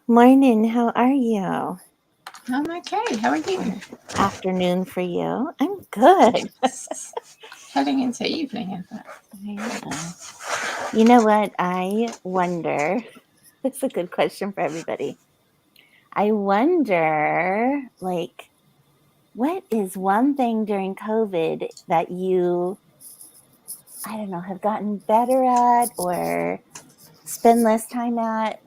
Morning, how are you? I'm okay. How are you? Or afternoon for you. I'm good. It's heading into evening, in fact. Yeah. You know what? I wonder. It's a good question for everybody. I wonder, like, what is one thing during COVID that you, I don't know, have gotten better at or spend less time at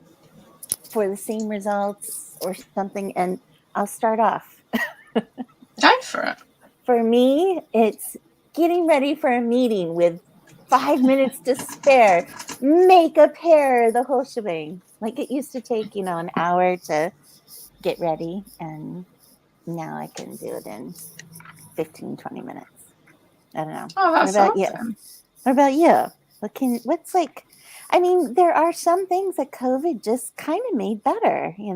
for the same results or something? And I'll start off. Go for it. For me, it's getting ready for a meeting with 5 minutes to spare, makeup, hair, the whole shebang. Like it used to take, an hour to get ready, and now I can do it in 15, 20 minutes. I don't know. Oh, What that's about you? awesome. What about you? What's like, I mean, there are some things that COVID just kind of made better, in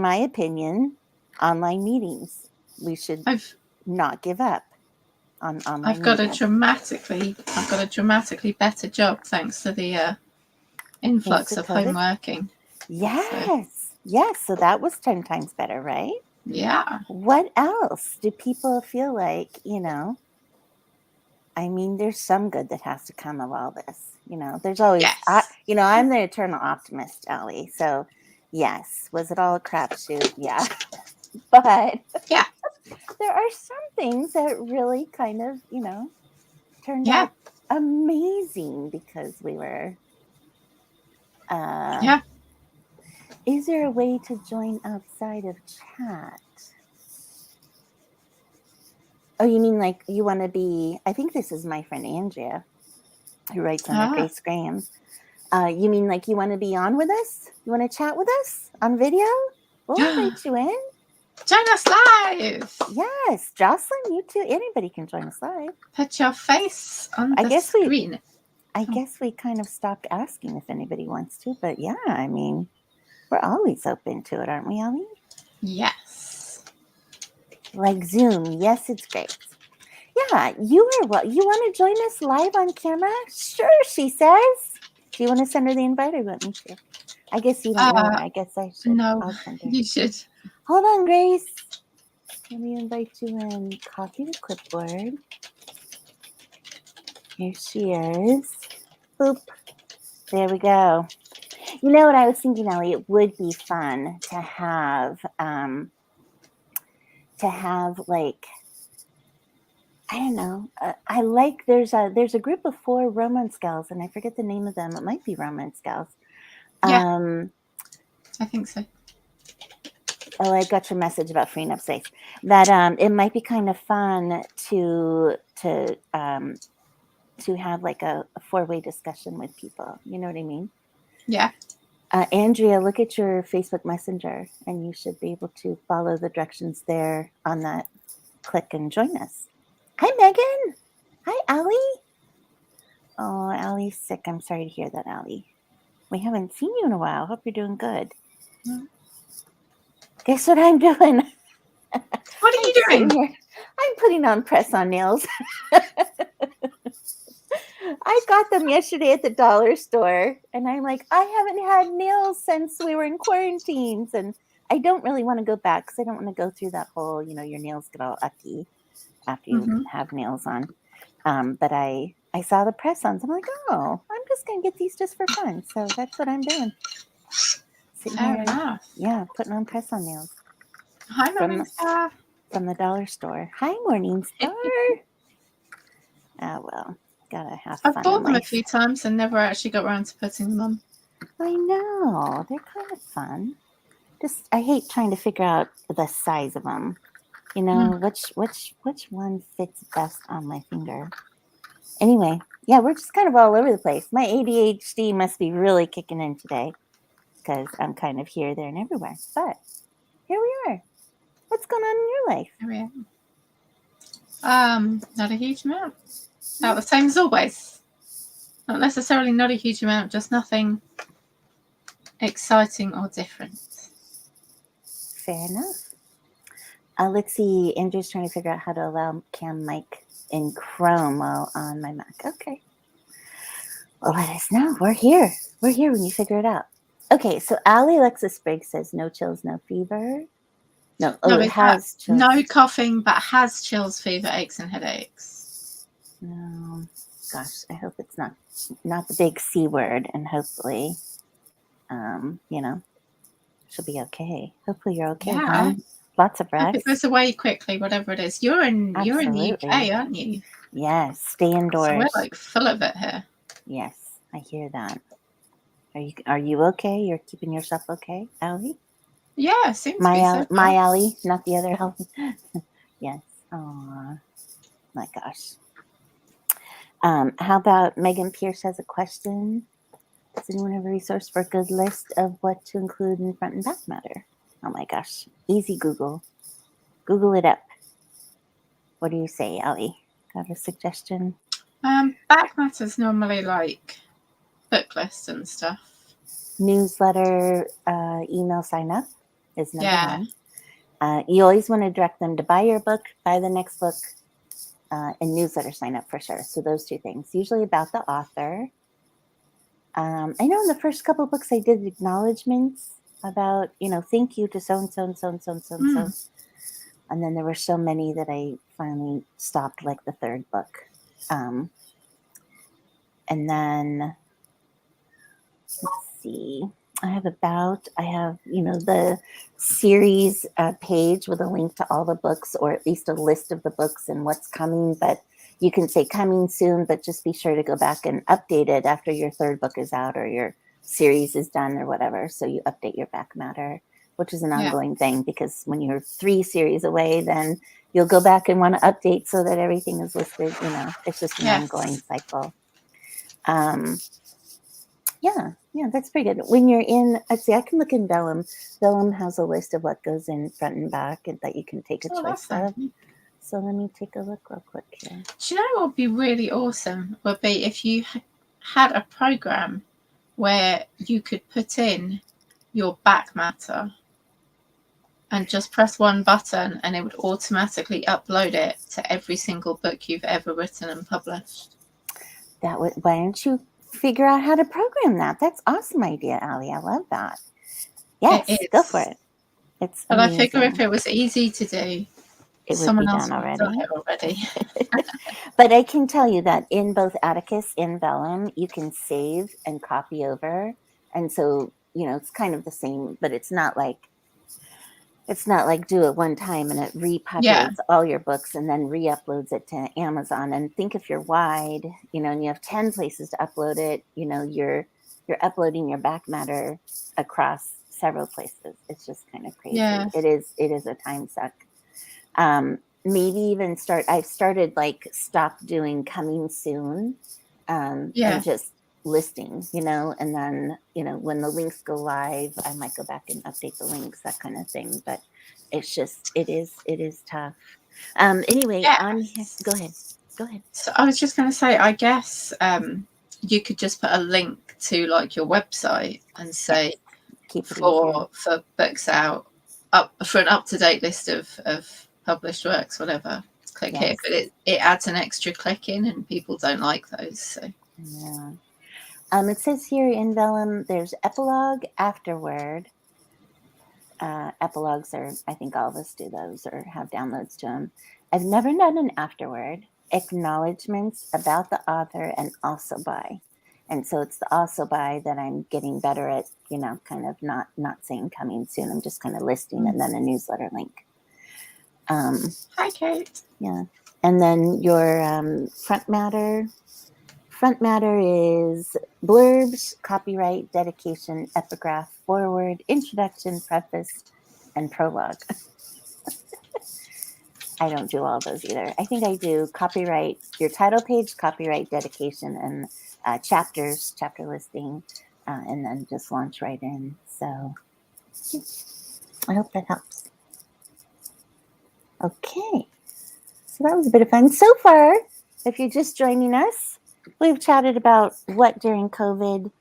my opinion, online meetings. We should I've not give up on I've online got a meetings. dramatically better job thanks to the Thanks influx to of home COVID. working. So Yes. So that was 10 times better, right? yeah, What else do people feel like, I mean, there's some good that has to come of all this. There's always, yes, I'm the eternal optimist, Ellie. So, yes, was it all a crapshoot? Yeah. But yeah, there are some things that really kind of, turned yeah, out amazing because we were uh, yeah. is there a way to join outside of chat? Oh, you mean like you want to be? I think this is my friend Andrea who writes under Ah, Grace Graham. You mean like you want to be on with us? You want to chat with us on video? We'll invite you in. join us live. Yes, Jocelyn, you too. Anybody can join us live. Put your face on I the guess we, screen. I guess we kind of stopped asking if anybody wants to, but yeah, I mean, we're always open to it, aren't we, Ellie? Yes. Like Zoom, yes, it's great. Yeah, you are well. You want to join us live on camera? Sure, she says. Do you want to send her the invite or you want me to? I guess you don't know her. Uh, I guess I should. no, I'll send her. you should. Hold on, Grace. Let me invite you in. Copy the clipboard. Here she is. Boop. There we go. You know what I was thinking, Ellie? It would be fun to have like, I don't know. I like there's a group of 4 romance gals, and I forget the name of them. It might be romance gals. Yeah, Um, I think so. oh, I got your message about freeing up space. That it might be kind of fun to have like a 4-way discussion with people. You know what I mean? Yeah. Andrea, look at your Facebook Messenger, and you should be able to follow the directions there on that. Click and join us. Hi, Megan. Hi, Allie. Oh, Allie's sick. I'm sorry to hear that, Allie. We haven't seen you in a while. Hope you're doing good. Mm. Guess what I'm doing? What are I'm you sitting doing? here. I'm putting on press-on nails. I got them yesterday at the dollar store, and I'm like, I haven't had nails since we were in quarantines, and I don't really want to go back because I don't want to go through that whole, your nails get all ucky after you Mm-hmm. have nails on. But I saw the press-ons. I'm like, oh, I'm just gonna get these just for fun. So that's what I'm doing. Sitting Fair here, enough. yeah, putting on press-on nails Hi, from Morningstar. from the dollar store. Hi, Morning Star. Oh well, gotta have I've fun in bought them a life. few times and never actually got around to putting them on. I know they're kind of fun. Just I hate trying to figure out the size of them. Which one fits best on my finger. Anyway, yeah, we're just kind of all over the place. My ADHD must be really kicking in today because I'm kind of here, there, and everywhere. But here we are. What's going on in your life? There we are. Not a huge amount. About the same as always. Not necessarily not a huge amount, just nothing exciting or different. Fair enough. Let's see. Andrew's trying to figure out how to allow Cam mic in Chrome while on my Mac. Okay. Well, let us know. We're here. We're here when you figure it out. Okay, so Ali Alexis Briggs says no chills, no fever. No, No, it is that has chills. no coughing, but has chills, fever, aches, and headaches? No, gosh, I hope it's not the big C word, and hopefully, she'll be okay. Hopefully you're okay, Yeah. hon. Lots of Hope it rest. goes away quickly, whatever it is. You're in the UK, Absolutely. aren't you? Yes, stay So indoors. we're like full of it here. Yes, I hear that. Are you okay? You're keeping yourself okay, Ali? Yeah, seems to be so far. My Ali, not the other Ali. Yes. Aw, my gosh. How about Megan Pierce has a question? Does anyone have a resource for a good list of what to include in front and back matter? Oh my gosh. Easy Google. Google it up. What do you say, Ali? Got a suggestion? Back matter's normally like book lists and stuff. Newsletter, email sign up is number Yeah. one. You always want to direct them to buy your book, buy the next book, and newsletter sign up for sure. So those two things, usually about the author. I know in the first couple of books I did acknowledgments about, thank you to so-and-so and so-and-so and so-and-so. And then there were so many that I finally stopped like the third book. And then, let's see, I have the series page with a link to all the books, or at least a list of the books and what's coming. But you can say coming soon, but just be sure to go back and update it after your third book is out or your series is done or whatever. So you update your back matter, which is an ongoing thing, because when you're 3 series away, then you'll go back and want to update so that everything is listed. It's just an ongoing cycle. Yeah, that's pretty good. When you're in, let's see, I can look in Vellum. Vellum has a list of what goes in front and back and that you can take a choice of. So let me take a look real quick here. Do you know what would be really awesome? Would be if you had a program where you could put in your back matter and just press one button and it would automatically upload it to every single book you've ever written and published. Why don't you figure out how to program that? That's awesome idea, Ali. I love that. Yes, go for it. It's but amazing. I figure if it was easy to do, someone else would have done it already. But I can tell you that in both Atticus and Vellum, you can save and copy over. And so, it's kind of the same, but it's not like do it one time and it repopulates all your books and then re-uploads it to Amazon. And think if you're wide, and you have 10 places to upload it, you're uploading your back matter across several places. It's just kind of crazy. Yeah. It is a time suck. Maybe even I've started stop doing coming soon, and just listing, and then, when the links go live, I might go back and update the links, that kind of thing. But it's just, it is tough. Anyway, go ahead. So I was just going to say, I guess you could just put a link to your website and say, for books out, for an up-to-date list of published works, whatever, click here. But it adds an extra click in, and people don't like those. So yeah. It says here in Vellum, there's epilogue, afterword. Epilogues are, I think all of us do those or have downloads to them. I've never done an afterword. Acknowledgements, about the author, and also by. And so it's the also by that I'm getting better at, kind of not saying coming soon. I'm just kind of listing and then a newsletter link. Hi, Kate. Yeah. And then your front matter. Front matter is blurbs, copyright, dedication, epigraph, foreword, introduction, preface, and prologue. I don't do all those either. I think I do copyright, your title page, copyright, dedication, and chapters, chapter listing, and then just launch right in. So I hope that helps. Okay. So that was a bit of fun. So far, if you're just joining us, we've chatted about what during COVID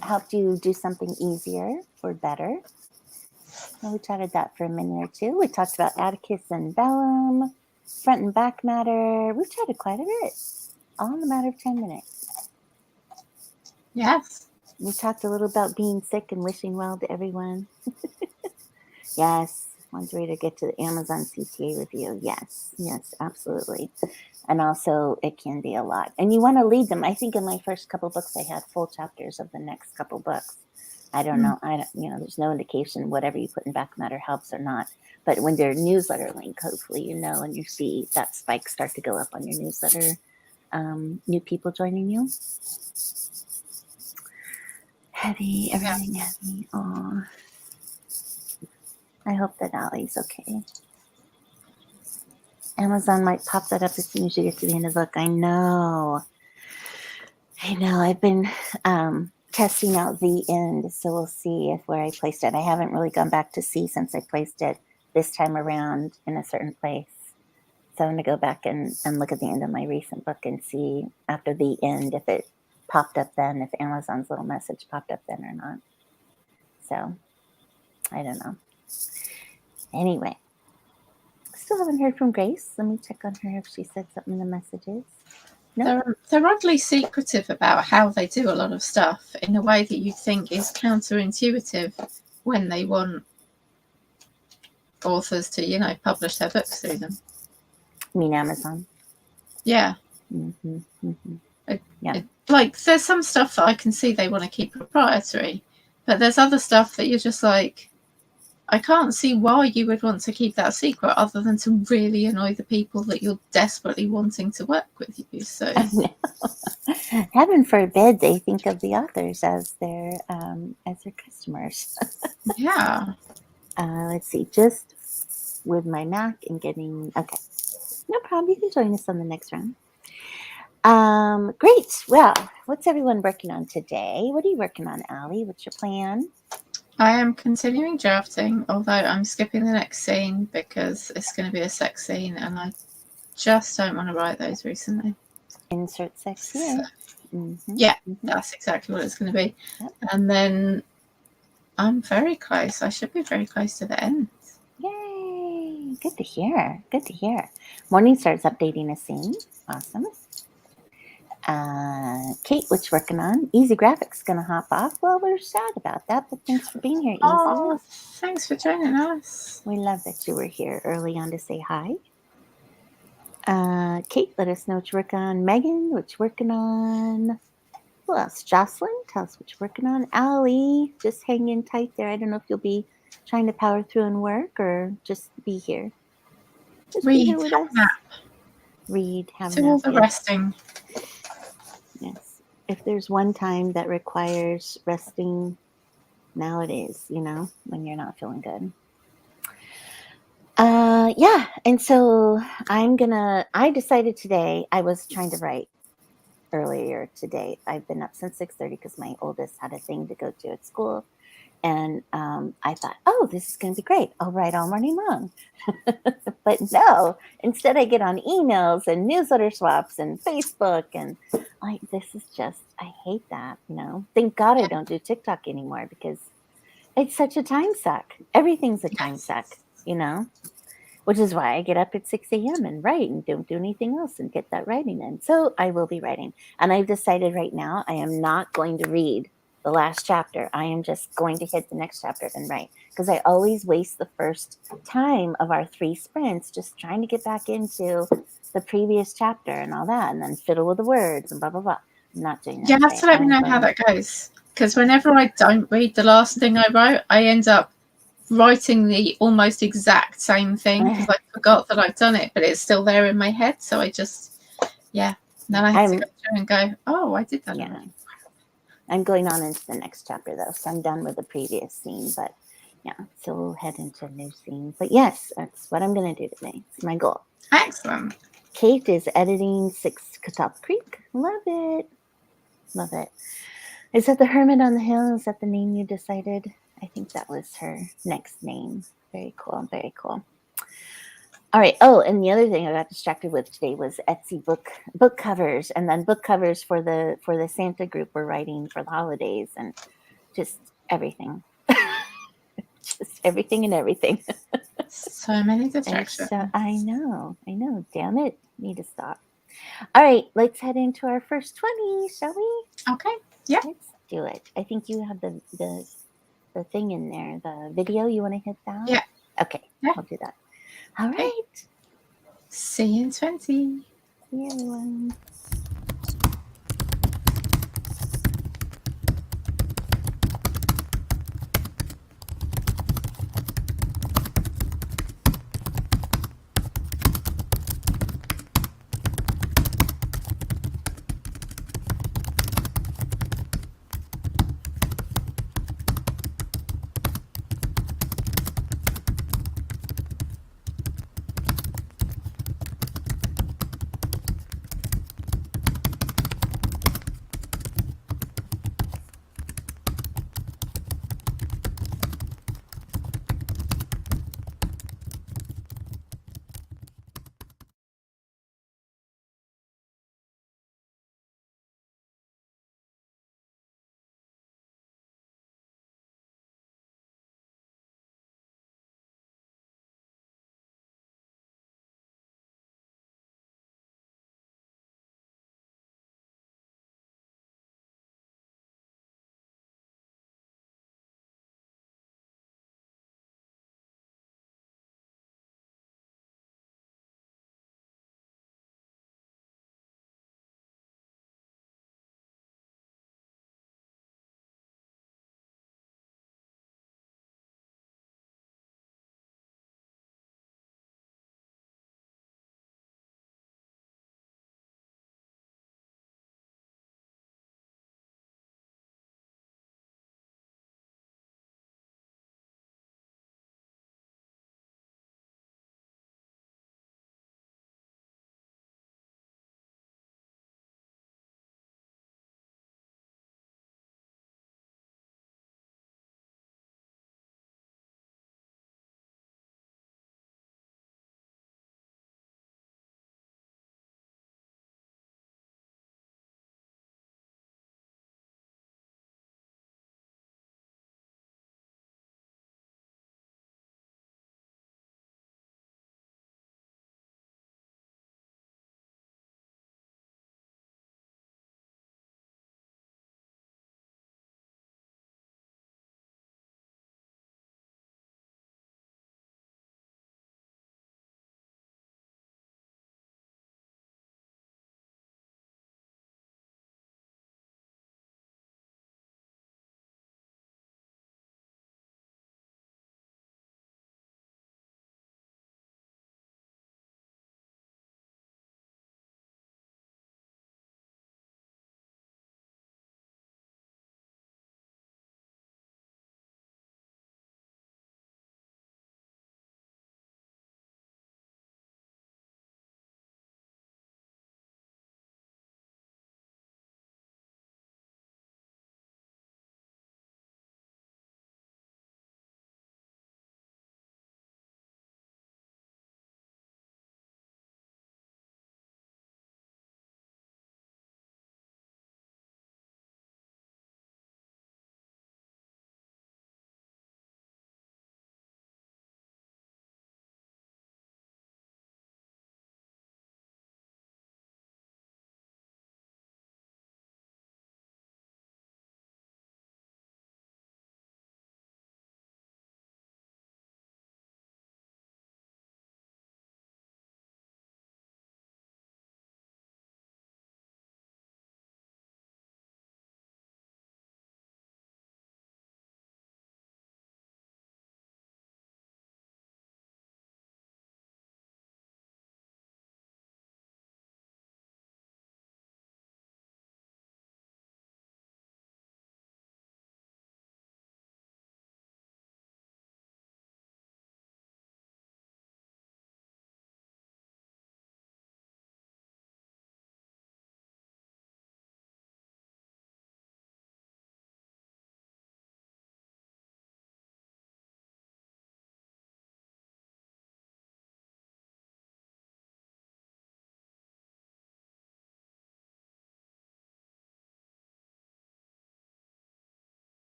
helped you do something easier or better. And we chatted that for a minute or two. We talked about Atticus and Vellum, front and back matter. We've chatted quite a bit, all in a matter of 10 minutes. Yes. We talked a little about being sick and wishing well to everyone. Yes. Want ready to get to the Amazon CTA review. Yes. Yes, absolutely. And also, it can be a lot. And you want to lead them. I think in my first couple books, I had full chapters of the next couple books. I don't know. There's no indication whatever you put in Back Matter helps or not. But when their newsletter link, hopefully you know, and you see that spike start to go up on your newsletter, new people joining you. Heavy, everything heavy. Oh, I hope that Allie's okay. Amazon might pop that up as soon as you get to the end of the book. I know. I've been testing out the end, so we'll see if where I placed it. I haven't really gone back to see since I placed it this time around in a certain place. So I'm going to go back and look at the end of my recent book and see after the end if it popped up then, if Amazon's little message popped up then or not. So I don't know. Anyway, still haven't heard from Grace. Let me check on her if she said something in the messages. No. They're oddly secretive about how they do a lot of stuff in a way that you think is counterintuitive when they want authors to, publish their books through them. You mean Amazon? Yeah. Mm-hmm, mm-hmm. Like, there's some stuff that I can see they want to keep proprietary, but there's other stuff that you're just like, I can't see why you would want to keep that secret other than to really annoy the people that you're desperately wanting to work with you. So, heaven forbid they think of the authors as their customers. Yeah. Let's see, just with my Mac and getting okay. No problem. You can join us on the next round. Great. Well, what's everyone working on today? What are you working on, Allie? What's your plan? I am continuing drafting, although I'm skipping the next scene because it's going to be a sex scene, and I just don't want to write those recently. Insert sex here. Yeah, that's exactly what it's going to be. Yep. And then I'm very close. I should be very close to the end. Yay! Good to hear. Good to hear. Morningstar's updating a scene. Awesome. Kate, what you working on? Easy Graphics gonna hop off. Well, we're sad about that, but thanks for being here, Easy. Oh, thanks for joining us. We love that you were here early on to say hi. Kate, let us know what you're working on. Megan, what you working on? Who else? Jocelyn, tell us what you're working on. Allie, just hang in tight there. I don't know if you'll be trying to power through and work or just be here. Just read, be here with us. Nap. Read, have a nap. Do all the resting. Yes. If there's one time that requires resting, now it is, when you're not feeling good. Yeah. And so I decided today, I was trying to write earlier today. I've been up since 6:30 because my oldest had a thing to go to at school. And I thought, oh, this is going to be great. I'll write all morning long. But no, instead I get on emails and newsletter swaps and Facebook. And this is just, I hate that, Thank God I don't do TikTok anymore because it's such a time suck. Everything's a time suck, which is why I get up at 6 a.m. and write and don't do anything else and get that writing in. So I will be writing. And I've decided right now I am not going to read the last chapter. I am just going to hit the next chapter and write because I always waste the first time of our 3 sprints just trying to get back into the previous chapter and all that and then fiddle with the words and blah, blah, blah. I'm not doing that. You have to let me know how that goes because whenever I don't read the last thing I wrote, I end up writing the almost exact same thing because I forgot that I've done it, but it's still there in my head. So I just, then I have to go through and go, oh, I did that. Yeah. I'm going on into the next chapter though, so I'm done with the previous scene, but so we'll head into a new scene. But yes, that's what I'm going to do today. It's my goal. Excellent. Kate is editing 6 Catawba Creek. Love it. Love it. Is that the Hermit on the Hill? Is that the name you decided? I think that was her next name. Very cool. Very cool. All right. Oh, and the other thing I got distracted with today was Etsy book covers, and then book covers for the Santa group we're writing for the holidays, and just everything, just everything and everything. So many distractions. I know. Damn it, need to stop. All right, let's head into our first 20, shall we? Okay. Yeah. do it. I think you have the thing in there, the video. You want to hit that? Yeah. Okay. Yeah. I'll do that. All Okay. right. See you in 20. See you, everyone.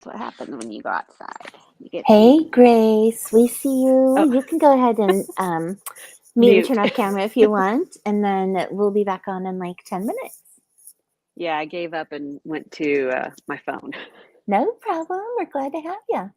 That's what happens when you go outside. You get Hey, Grace, we see you. Oh. You can go ahead and mute and turn off camera if you want, and then we'll be back on in like 10 minutes. Yeah, I gave up and went to my phone. No problem. We're glad to have you.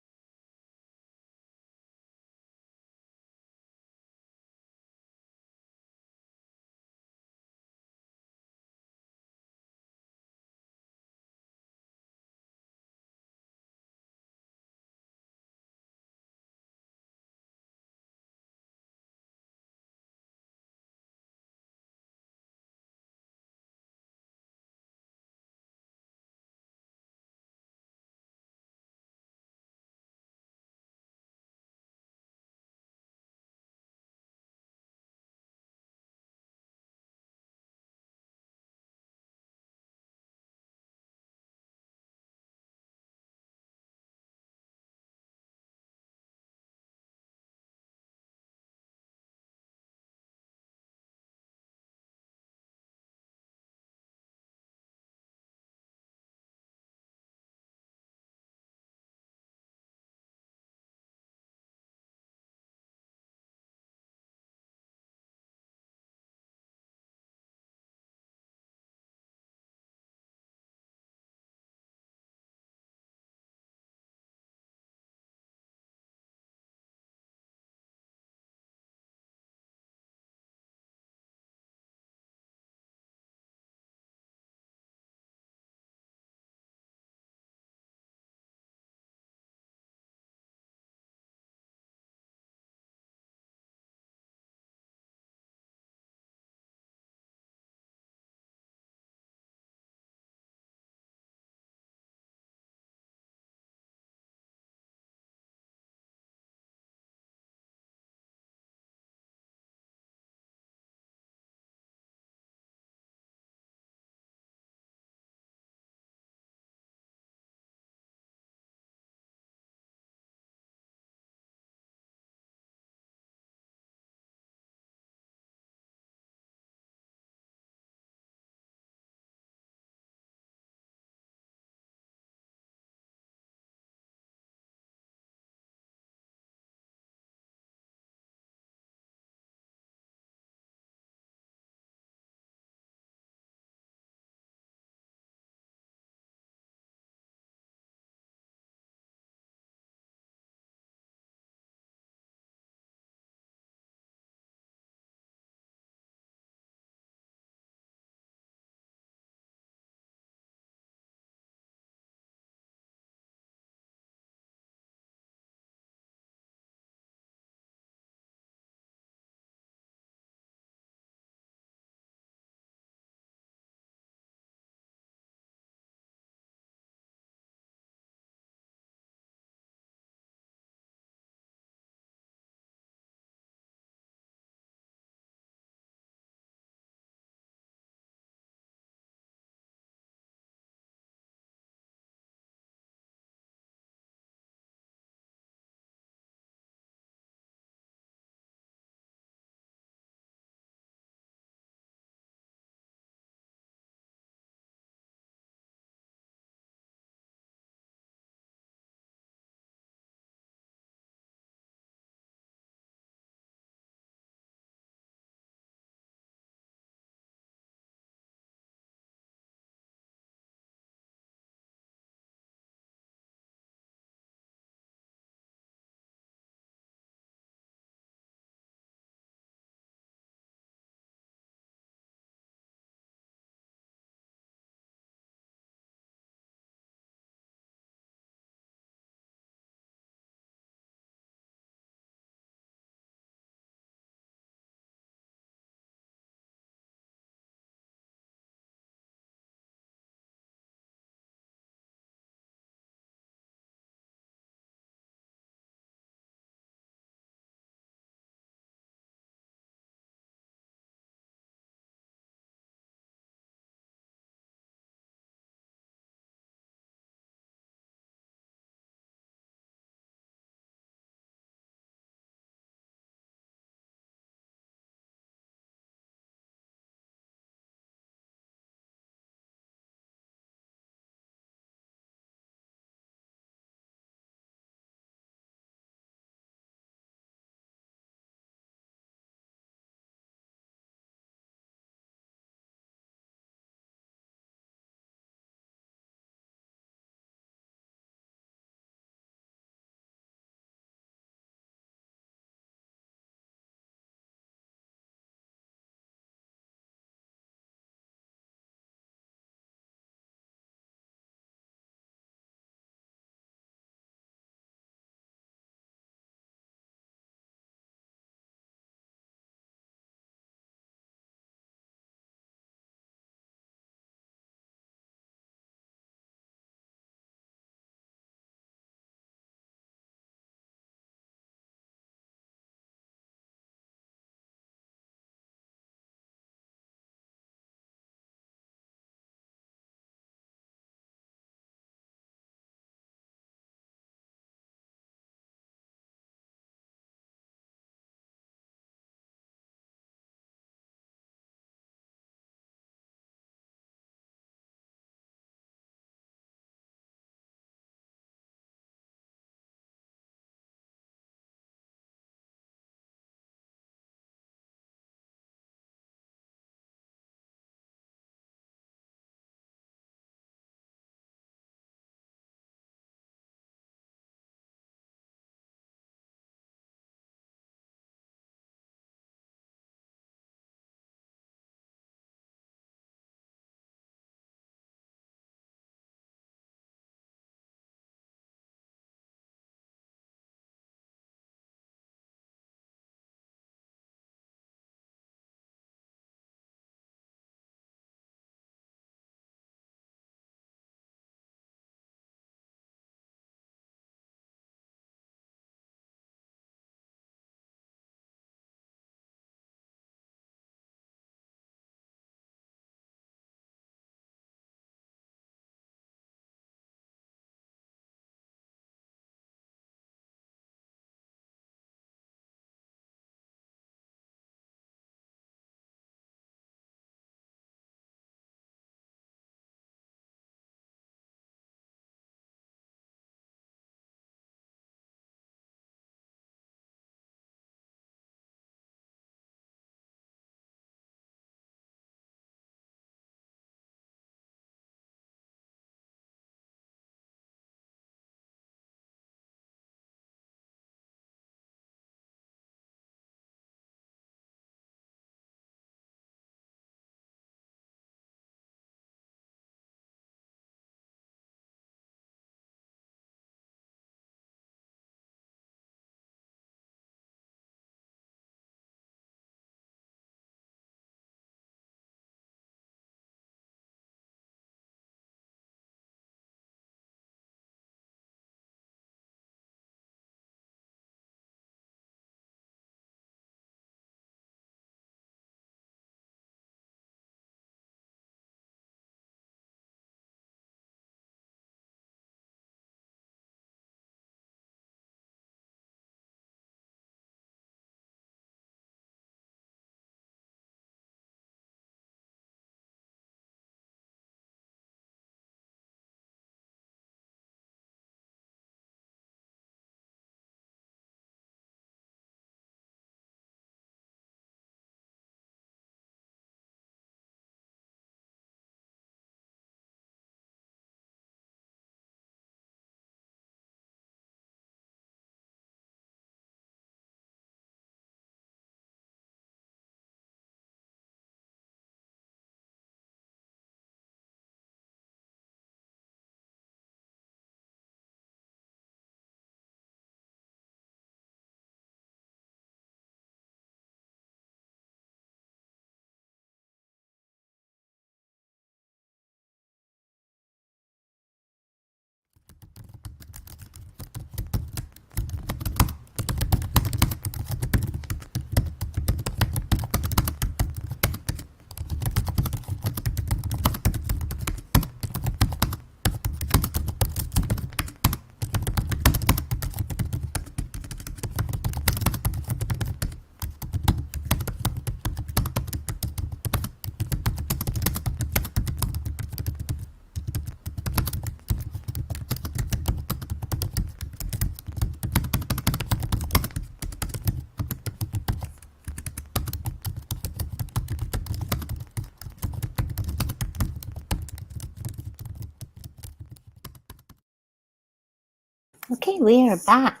Okay, we are back.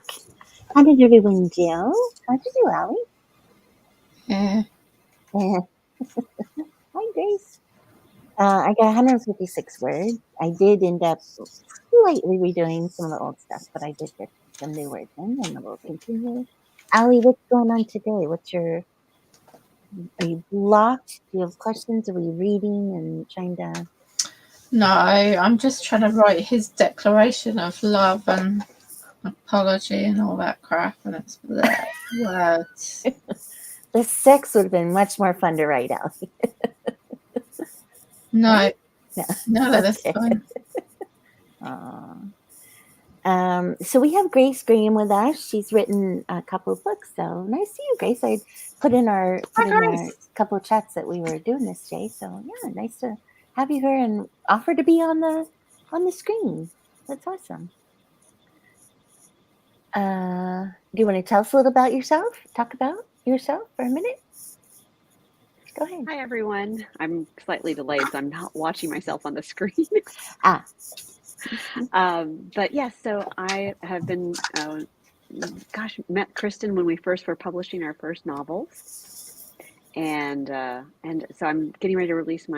How did everyone do? How'd you do, Allie? Yeah. Hi, Grace. I got 156 words. I did end up slightly redoing some of the old stuff, but I did get some new words in, and we'll continue. Allie, what's going on today? Are you blocked? Do you have questions? Are we reading and trying to? No, I'm just trying to write his declaration of love and apology and all that crap, and it's words. The sex would have been much more fun to write, Allie. No, Right? no, that's Okay. fine. So we have Grace Graham with us. She's written a couple of books. So nice to see you, Grace. I put in our Grace. couple of chats that we were doing this day. So yeah, nice to have you here and offer to be on the screen. That's awesome. Do you want to tell us a little about yourself? Talk about yourself for a minute. Go ahead. Hi, everyone. I'm slightly delayed, so I'm not watching myself on the screen. But yes, so I have been, met Kristen when we first were publishing our first novels. And so I'm getting ready to release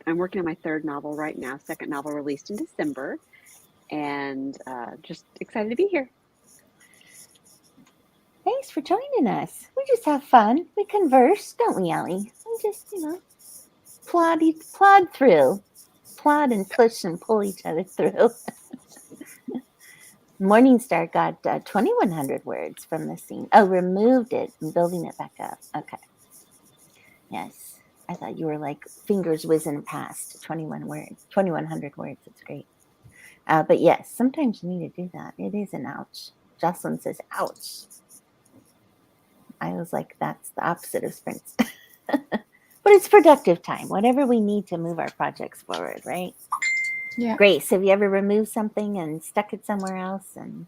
I'm working on my third novel right now, second novel released in December. And just excited to be here. Thanks for joining us. We just have fun. We converse, don't we, Allie? We just, plod through. Plod and push and pull each other through. Morningstar got 2,100 words from the scene. Oh, removed it and building it back up. Okay. Yes. I thought you were like fingers whizzing past 2,100 words. It's great. But yes, sometimes you need to do that. It is an ouch. Jocelyn says, ouch. I was like, that's the opposite of sprints. But it's productive time, whatever we need to move our projects forward, right? Yeah. Grace, have you ever removed something and stuck it somewhere else? And,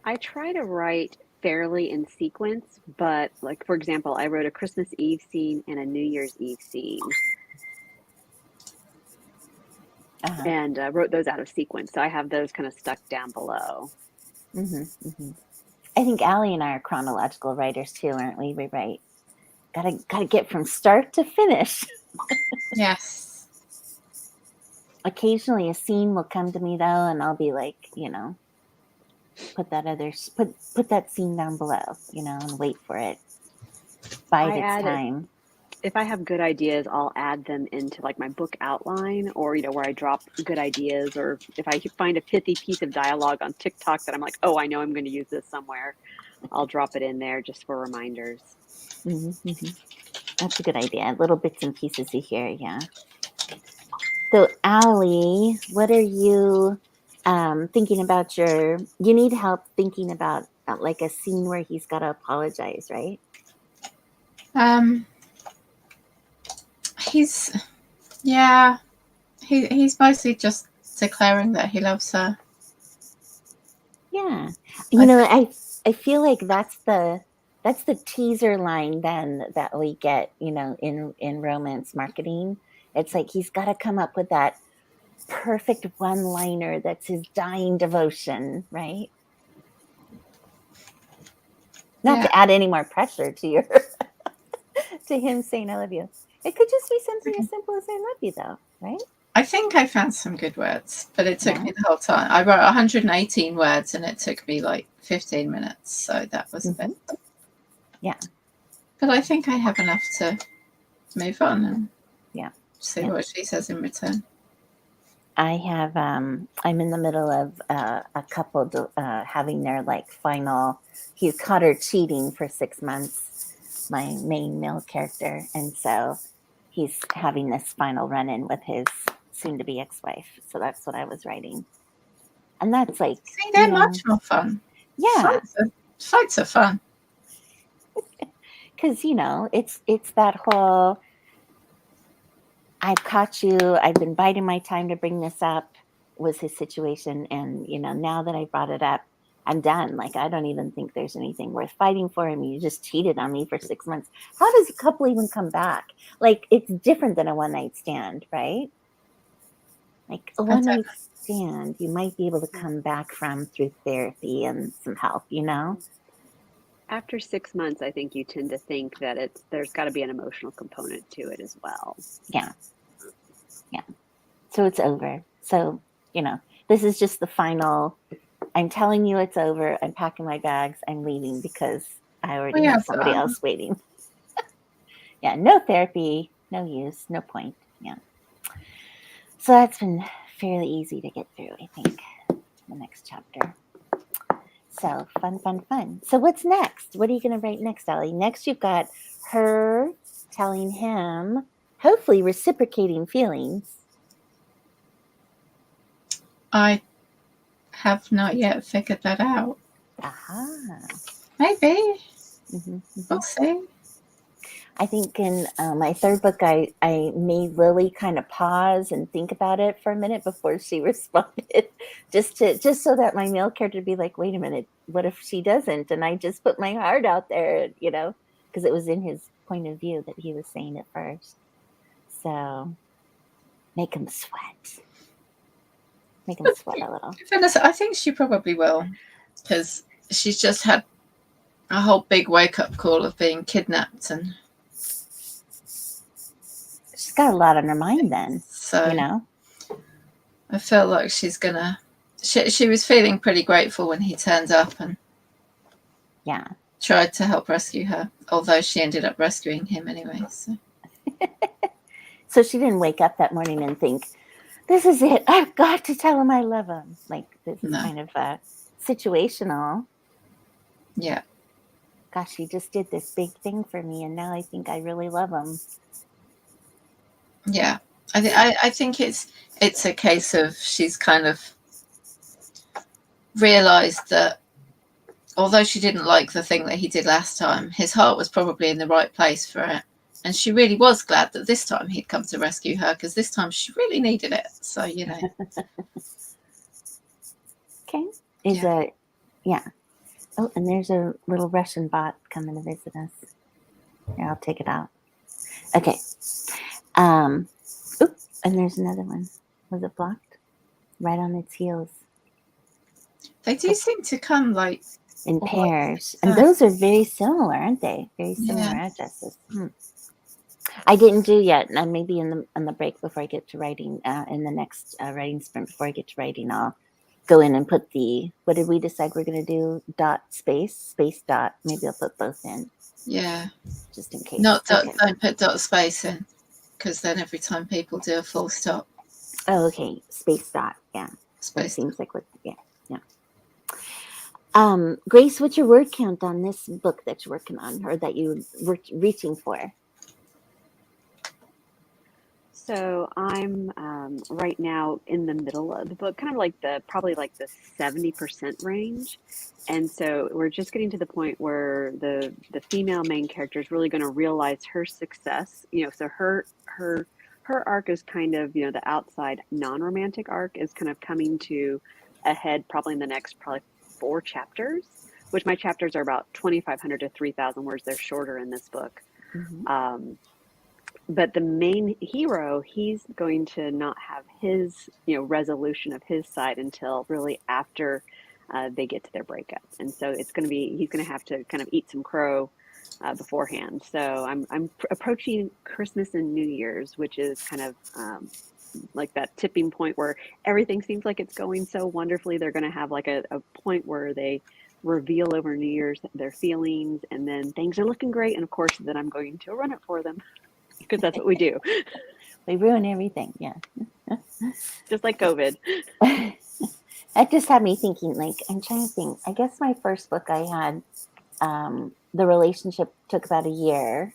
I try to write fairly in sequence, but like, for example, I wrote a Christmas Eve scene and a New Year's Eve scene. And wrote those out of sequence. So I have those kind of stuck down below. I think Allie and I are chronological writers too, aren't we? We write. Gotta get from start to finish. Yes. Occasionally a scene will come to me though, and I'll be like, put that scene down below, and wait for it. Bide its time. If I have good ideas, I'll add them into like my book outline, or where I drop good ideas, or if I find a pithy piece of dialogue on TikTok that I'm like, oh, I know I'm going to use this somewhere, I'll drop it in there just for reminders. That's a good idea. Little bits and pieces you hear, yeah. So, Allie, what are you thinking about you need help thinking about like a scene where he's got to apologize, right? He's mostly just declaring that he loves her. Yeah. I feel like that's the teaser line then that we get, in romance marketing. It's like he's got to come up with that perfect one-liner that's his dying devotion, right? Not to add any more pressure to your to him saying I love you. It could just be something as simple as I love you though, right? I think I found some good words, but it took me the whole time. I wrote 118 words and it took me like 15 minutes. So that was a bit. Yeah. But I think I have enough to move on and see what she says in return. I have, I'm in the middle of a couple having their like final, he's caught her cheating for 6 months, my main male character. And so he's having this final run in with his soon to be ex-wife. So that's what I was writing. And that's like, see, they're much more fun. Yeah. Fights are fun. Because, it's that whole, I've caught you, I've been biding my time to bring this up, was his situation. And, now that I brought it up, I'm done. Like, I don't even think there's anything worth fighting for him. You just cheated on me for 6 months. How does a couple even come back? Like, it's different than a one-night stand, right? Like a one night stand, you might be able to come back from through therapy and some help, you know? After 6 months, I think you tend to think that there's got to be an emotional component to it as well. Yeah. So it's over. So, this is just the final. I'm telling you it's over. I'm packing my bags. I'm leaving because I already have somebody else waiting. Yeah, no therapy, no use, no point. Yeah. So that's been fairly easy to get through, I think, the next chapter. So fun. So what's next? What are you going to write next, Ellie? Next, you've got her telling him, hopefully reciprocating feelings. I have not yet figured that out. Aha. Maybe. Mm-hmm. We'll see. I think in my third book, I made Lily kind of pause and think about it for a minute before she responded, just so that my male character would be like, wait a minute, what if she doesn't? And I just put my heart out there, because it was in his point of view that he was saying it first. So make him sweat. Make him sweat a little. I think she probably will, because she's just had a whole big wake-up call of being kidnapped, and she's got a lot on her mind then. So I feel like she's gonna. She was feeling pretty grateful when he turned up and tried to help rescue her, although she ended up rescuing him anyway. So she didn't wake up that morning and think, this is it. I've got to tell him I love him. Like, this is kind of situational. Yeah. Gosh, he just did this big thing for me, and now I think I really love him. Yeah. I think it's a case of she's kind of realized that although she didn't like the thing that he did last time, his heart was probably in the right place for it. And she really was glad that this time he'd come to rescue her, because this time she really needed it. So, Okay. Oh, and there's a little Russian bot coming to visit us. Here, I'll take it out. Okay. And there's another one. Was it blocked? Right on its heels. They do seem to come like in pairs. And those are very similar, aren't they? Very similar addresses. I didn't do yet. And maybe on the break before I get to writing, in the next writing sprint before I get to writing, I'll go in and put what did we decide we're going to do? Space dot. Maybe I'll put both in. Yeah. Just in case. Not dot, okay. Don't put dot space in, because then every time people do a full stop. Oh, okay. Space dot. Yeah. Space. That seems like what. Yeah. Grace, what's your word count on this book that you're working on, or that you were reaching for? So I'm right now in the middle of the book, kind of probably like the 70% range. And so we're just getting to the point where the female main character is really going to realize her success. So her arc is kind of, the outside non-romantic arc is kind of coming to a head probably in the next 4 chapters, which my chapters are about 2,500 to 3,000 words. They're shorter in this book. Mm-hmm. But the main hero, he's going to not have his, resolution of his side until really after they get to their breakup. And so he's going to have to kind of eat some crow beforehand. So I'm approaching Christmas and New Year's, which is kind of like that tipping point where everything seems like it's going so wonderfully. They're going to have like a point where they reveal over New Year's their feelings, and then things are looking great. And of course, then I'm going to run it for them. Because that's what we do. We ruin everything, yeah. Just like COVID. That just had me thinking, I'm trying to think. I guess my first book I had, the relationship took about a year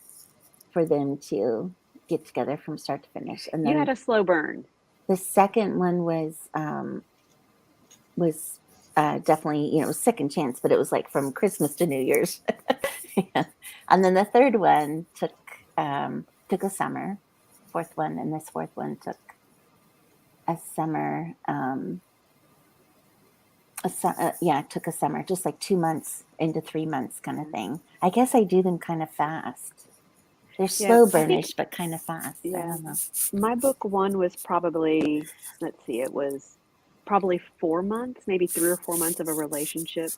for them to get together from start to finish. And then you had a slow burn. The second one was definitely, second chance, but it was like from Christmas to New Year's. Yeah. And then the third one took a summer, fourth one, and this fourth one took a summer. Took a summer, just like 2 months into 3 months kind of thing. I guess I do them kind of fast. They're Yeah, slow I think burnish, but kind of fast. I yeah, don't know. my book one was probably, let's see, it was probably 4 months, maybe 3 or 4 months of a relationship.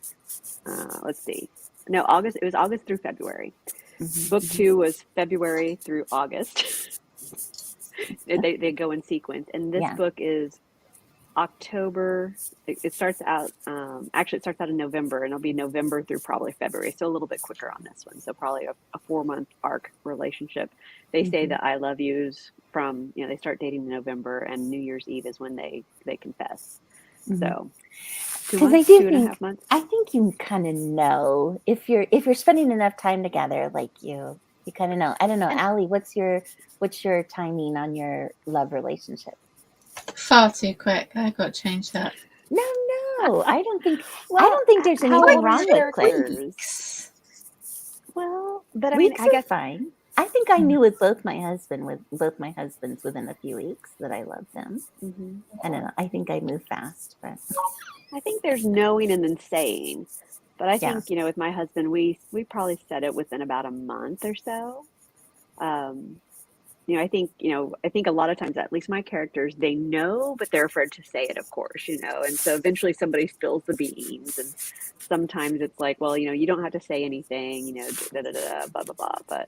Let's see. No, August. It was August through February. Book Hmm. two was February through August. They go in sequence, and this Yeah. book is October. It starts out. Actually, it starts out in November, and it'll be November through probably February. So a little bit quicker on this one. So probably a 4 month arc relationship. They say Hmm. the I love yous from, they start dating in November, and New Year's Eve is when they confess. So two Because I months, do two and a think, half months. I think you kind of know if you're spending enough time together, like you kind of know. I don't know, And Allie, what's your timing on your love relationship? Far too quick. I got to change that. No, I don't think well, there's how anything old are your wrong with quick. characters? Weeks. Well, but I mean, Weeks I are guess fine. I think I knew with both my husbands within a few weeks that I loved them. mhm. I don't know. I think I move fast, but I think there's knowing and then saying. But I yeah. think, with my husband, we probably said it within about a month or so. Um, I think a lot of times, at least my characters, they know, but they're afraid to say it, of course, And so eventually somebody spills the beans, and sometimes it's like, well, you don't have to say anything, da da da da, blah blah blah. But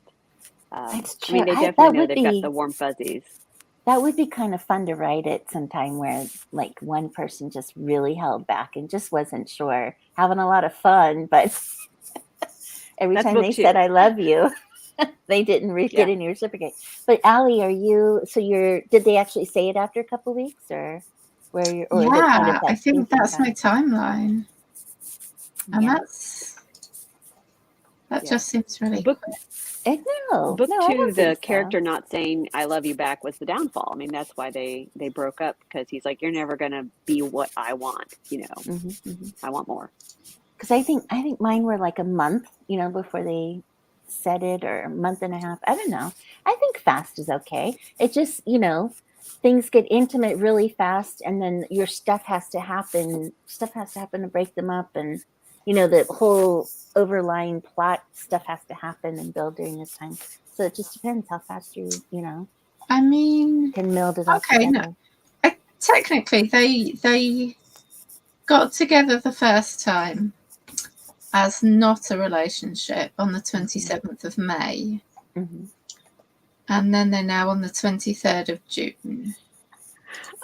That's I mean, true. they I definitely know they've got the warm fuzzies. that would be kind of fun to write it sometime where like one person just really held back and just wasn't sure, having a lot of fun, but every That's time book they said two. I love you, they didn't Yeah. get in your reciprocate. But Allie, did they actually say it after a couple weeks, or or is it kind of Yeah, I that think thinking that's my time? timeline. And Yeah. that Yeah. just seems really Book quick. No, book no, I two, don't think the so. character not saying "I love you" back was the downfall. I mean, that's why they broke up, because he's like, "You're never gonna be what I want. I want more." Because I think mine were like a month, before they said it, or a month and a half. I don't know. I think fast is okay. It just, things get intimate really fast, and then your stuff has to happen. Stuff has to happen to break them up, and the whole overlying plot stuff has to happen and build during this time. So it just depends how fast you I mean, can meld it all okay, no, together. technically they got together the first time as not a relationship on the 27th of May, Hmm. and then they're now on the 23rd of June.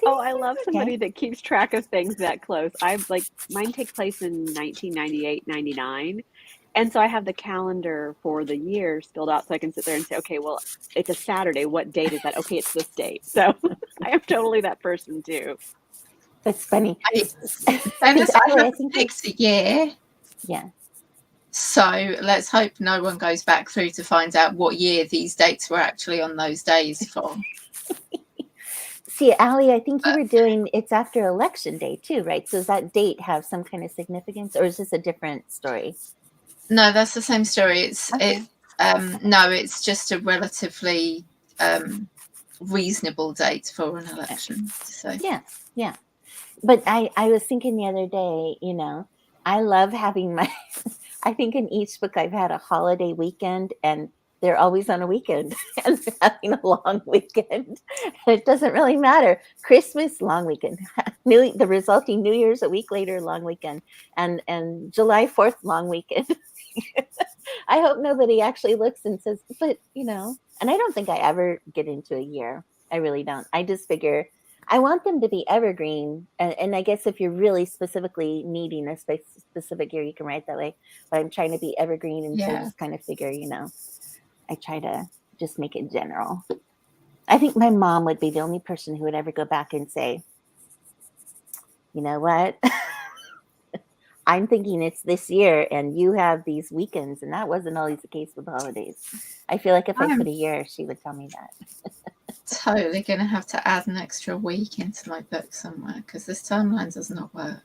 Oh, I love somebody Okay. that keeps track of things that close. I've like mine take place in 1998, 99. And so I have the calendar for the year spilled out so I can sit there and say, okay, well, it's a Saturday. What date is that? Okay, it's this date. So I am totally that person too. That's funny. Dennis, I Allie, have I think fixed a year. yeah. So let's hope no one goes back through to find out what year these dates were actually on those days for. See, Allie, I think you were doing it's after election day too, right? So does that date have some kind of significance, or is this a different story? No, that's the same story. Okay. No, it's just a relatively reasonable date for an election. So Yeah. But I was thinking the other day, I love having my I think in each book I've had a holiday weekend, and they're always on a weekend and they're having a long weekend. It doesn't really matter. Christmas, long weekend. The resulting New Year's a week later, long weekend. And July 4th, long weekend. I hope nobody actually looks and says, but and I don't think I ever get into a year. I really don't. I just figure I want them to be evergreen. And I guess if you're really specifically needing a specific year, you can write that way. But I'm trying to be evergreen. And so I just kind of figure, I try to just make it general. I think my mom would be the only person who would ever go back and say, you know what? I'm thinking it's this year and you have these weekends. And that wasn't always the case with the holidays. I feel like if I put a year, she would tell me that. Totally going to have to add an extra week into my book somewhere, because this timeline does not work.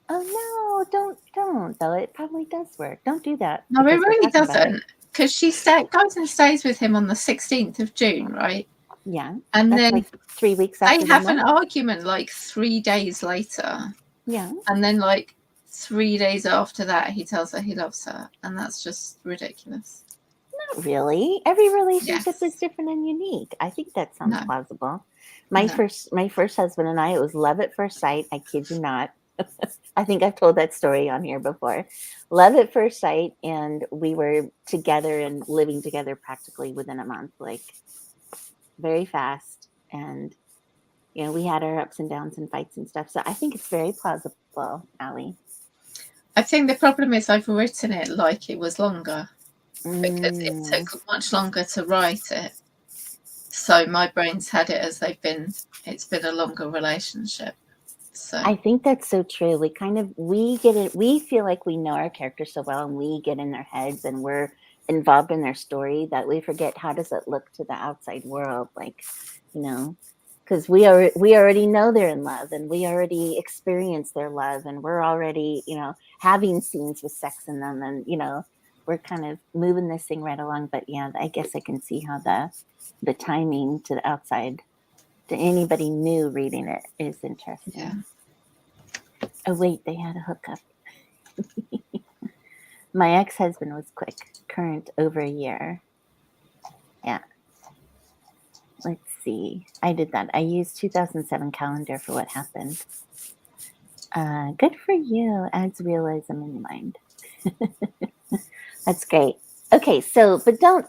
Oh no, don't though. It probably does work. Don't do that. No, it really doesn't. Because she goes and stays with him on the 16th of June, right? Yeah. And that's then like 3 weeks after they have an argument like 3 days later. Yeah. And then like 3 days after that, he tells her he loves her. And that's just ridiculous. Not really. Every relationship Yes. is different and unique. I think that sounds No. plausible. My No. first husband and I, it was love at first sight. I kid you not. I think I've told that story on here before. Love at first sight, and we were together and living together practically within a month, like very fast. And we had our ups and downs and fights and stuff. So I think it's very plausible, Allie. I think the problem is I've written it like it was longer because it Mm. took much longer to write it. So my brain's had it as it's been a longer relationship. So I think that's so true. We get it. We feel like we know our characters so well, and we get in their heads, and we're involved in their story that we forget how does it look to the outside world, like, because we already know they're in love, and we already experienced their love, and we're already having scenes with sex in them, and we're kind of moving this thing right along. But yeah, I guess I can see how the timing to the outside, to anybody new reading it, is interesting. yeah. Oh, wait, they had a hookup. My ex-husband was quick. Current over a year. Yeah. Let's see. I did that. I used 2007 calendar for what happened. Good for you. Adds realism in your mind. That's great. Okay, so, but don't,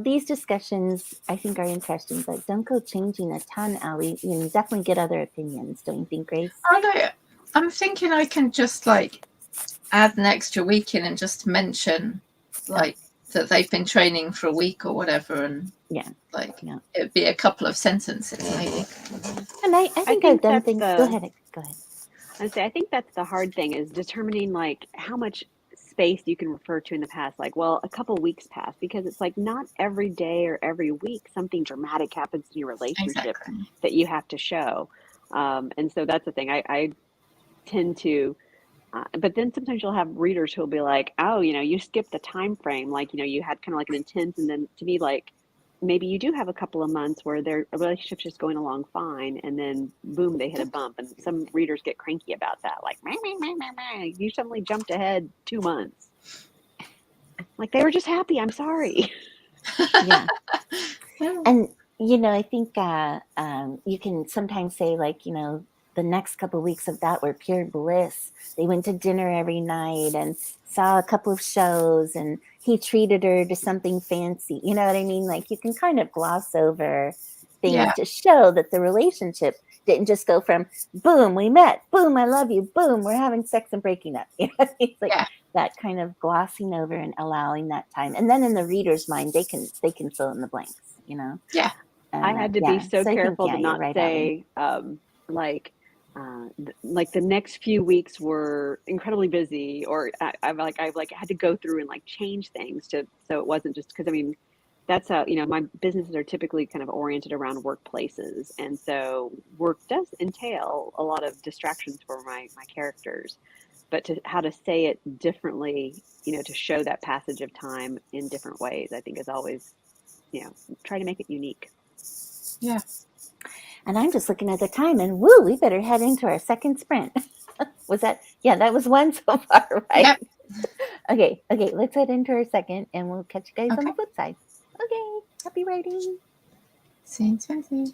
these discussions I think are interesting, but don't go changing a ton, Allie. Definitely get other opinions, don't you think, Grace? Oh, no, I'm thinking I can just like add an extra week in and just mention like that they've been training for a week or whatever, and it'd be a couple of sentences maybe. And I think I've done things. Go ahead. I think that's the hard thing, is determining like how much space you can refer to in the past. Like, well, a couple weeks passed, because it's like not every day or every week something dramatic happens in your relationship that you have to show. And so that's the thing. I tend to, but then sometimes you'll have readers who'll be like, oh, you skipped the time frame. Like, you had kind of like an intense, and then to be like, maybe you do have a couple of months where their relationship's just going along fine, and then boom, they hit a bump. And some readers get cranky about that, like, you suddenly jumped ahead 2 months. Like, they were just happy. I'm sorry. Yeah. And I think you can sometimes say, like, the next couple of weeks of that were pure bliss. They went to dinner every night and saw a couple of shows, and he treated her to something fancy. You know what I mean? Like, you can kind of gloss over things to show that the relationship didn't just go from boom, we met, boom, I love you, boom, we're having sex and breaking up. It's like that kind of glossing over and allowing that time. And then in the reader's mind, they can fill in the blanks, Yeah. And, I had to be so careful to not say like the next few weeks were incredibly busy, or I've had to go through and like change things so it wasn't just, because I mean, that's how, my businesses are typically kind of oriented around workplaces, and so work does entail a lot of distractions for my characters. But how to say it differently, to show that passage of time in different ways, I think is always, try to make it unique. Yeah. And I'm just looking at the time, and woo, we better head into our second sprint. Was that? Yeah, that was one so far, right? Yep. Okay, let's head into our second, and we'll catch you guys on the flip side. Okay, happy writing. See you in 20.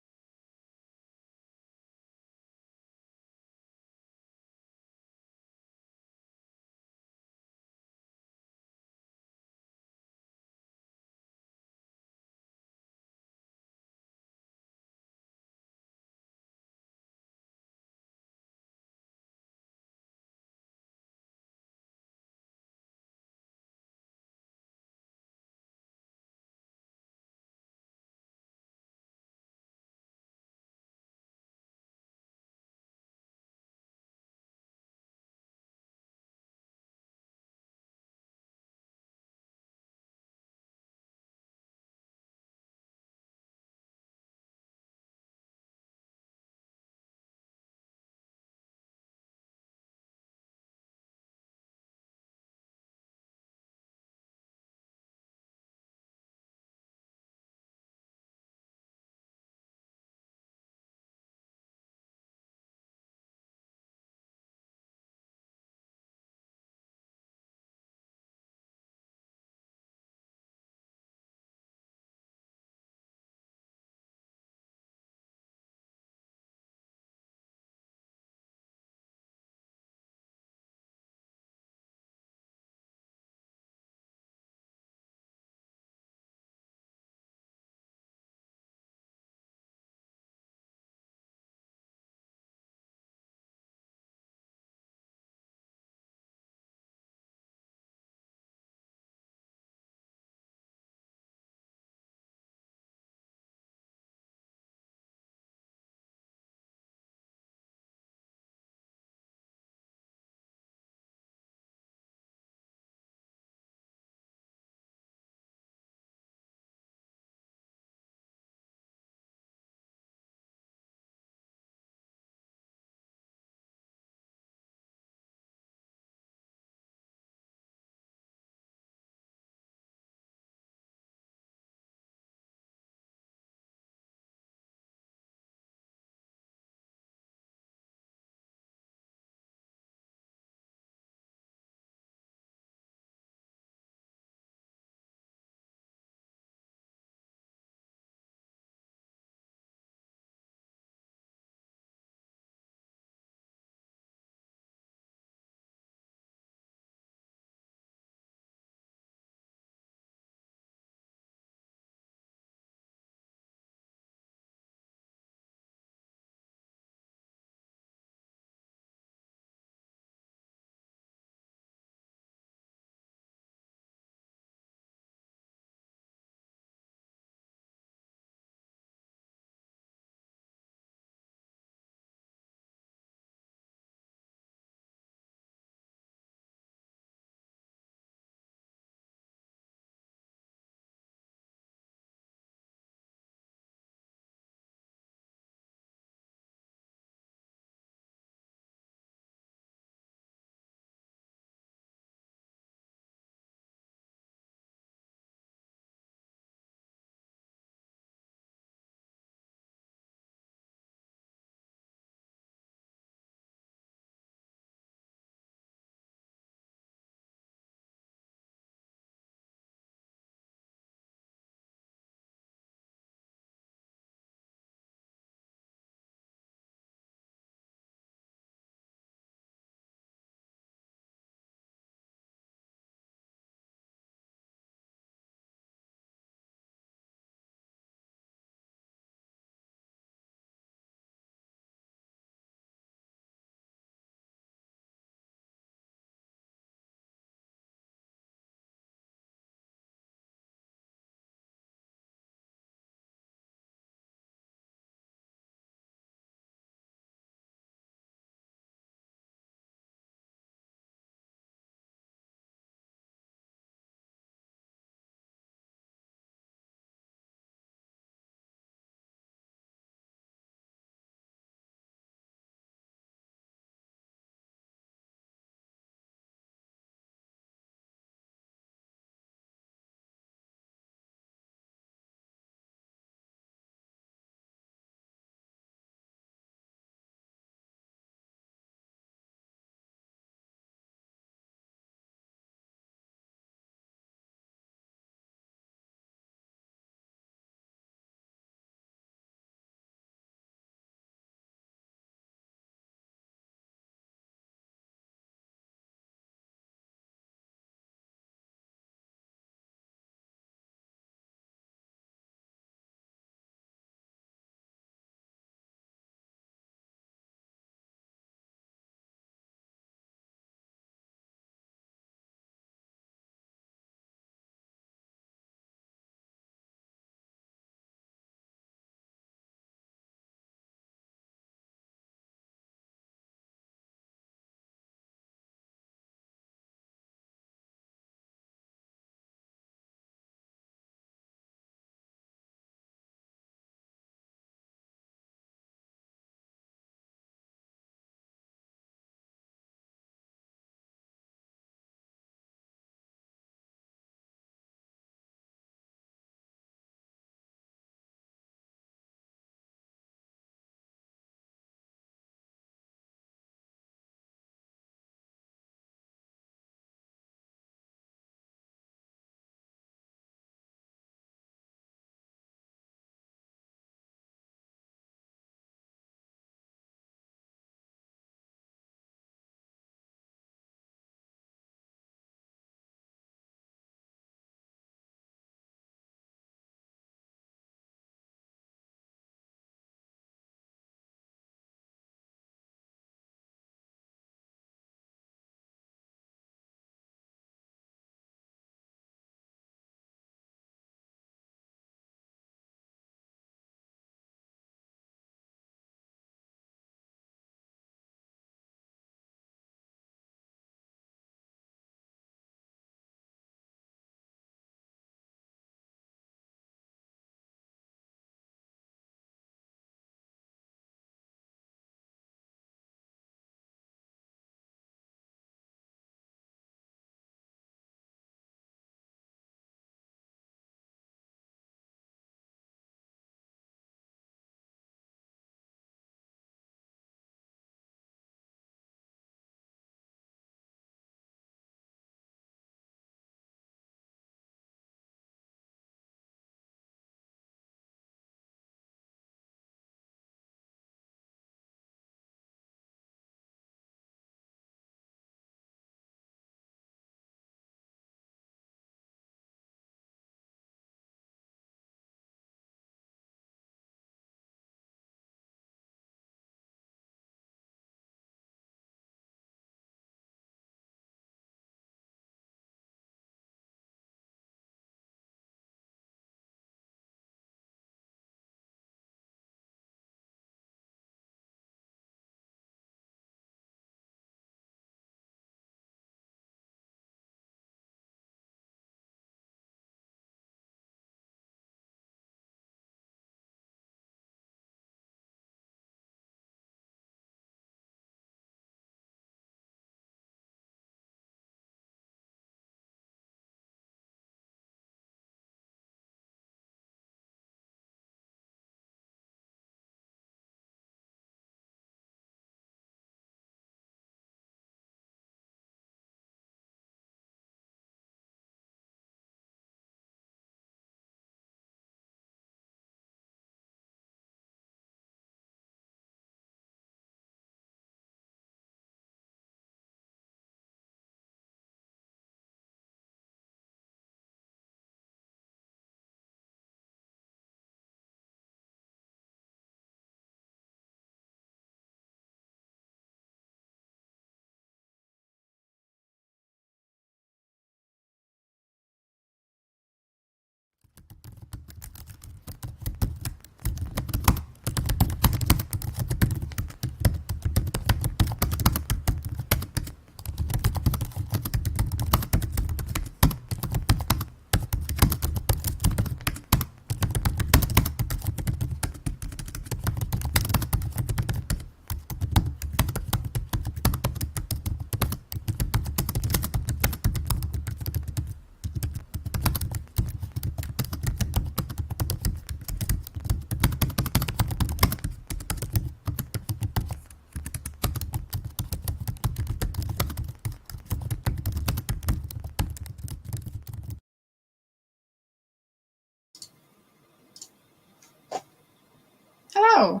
Oh,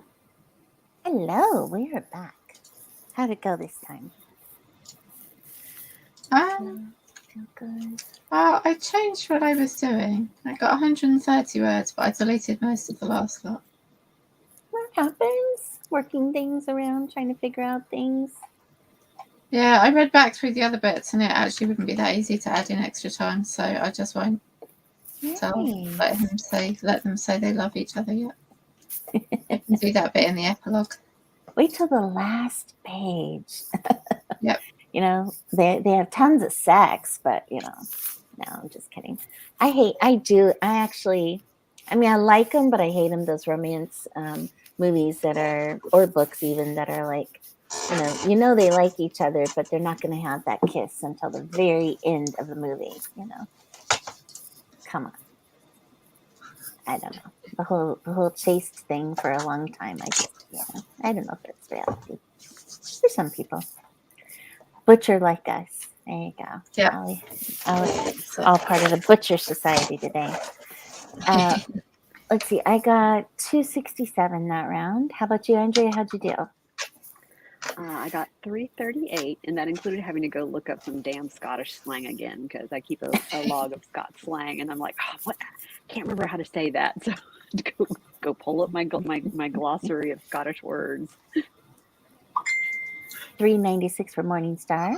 Hello, we are back. How'd it go this time? Feel good. well, I changed what I was doing. I got 130 words, but I deleted most of the last lot. What happens? Working things around, trying to figure out things. Yeah, I read back through the other bits, and it actually wouldn't be that easy to add in extra time, so I just won't. So let them say they love each other yet. I can do that bit in the epilogue. Wait till the last page. Yep. You know, they have tons of sex, but you know, no, I'm just kidding. I like them, but I hate them. Those romance movies that are, or books even, that are like, you know they like each other, but they're not going to have that kiss until the very end of the movie. You know, come on. I don't know, the whole chaste thing for a long time. I don't know if it's reality for some people. Butcher like us. There you go. Yeah. All part of the butcher society today. Let's see. I got 267 that round. How about you, Andrea? How'd you do? I got 338, and that included having to go look up some damn Scottish slang again because I keep a log of Scots slang, and I'm like, oh, what? I can't remember how to say that, so I had to go pull up my glossary of Scottish words. 396 for Morningstar.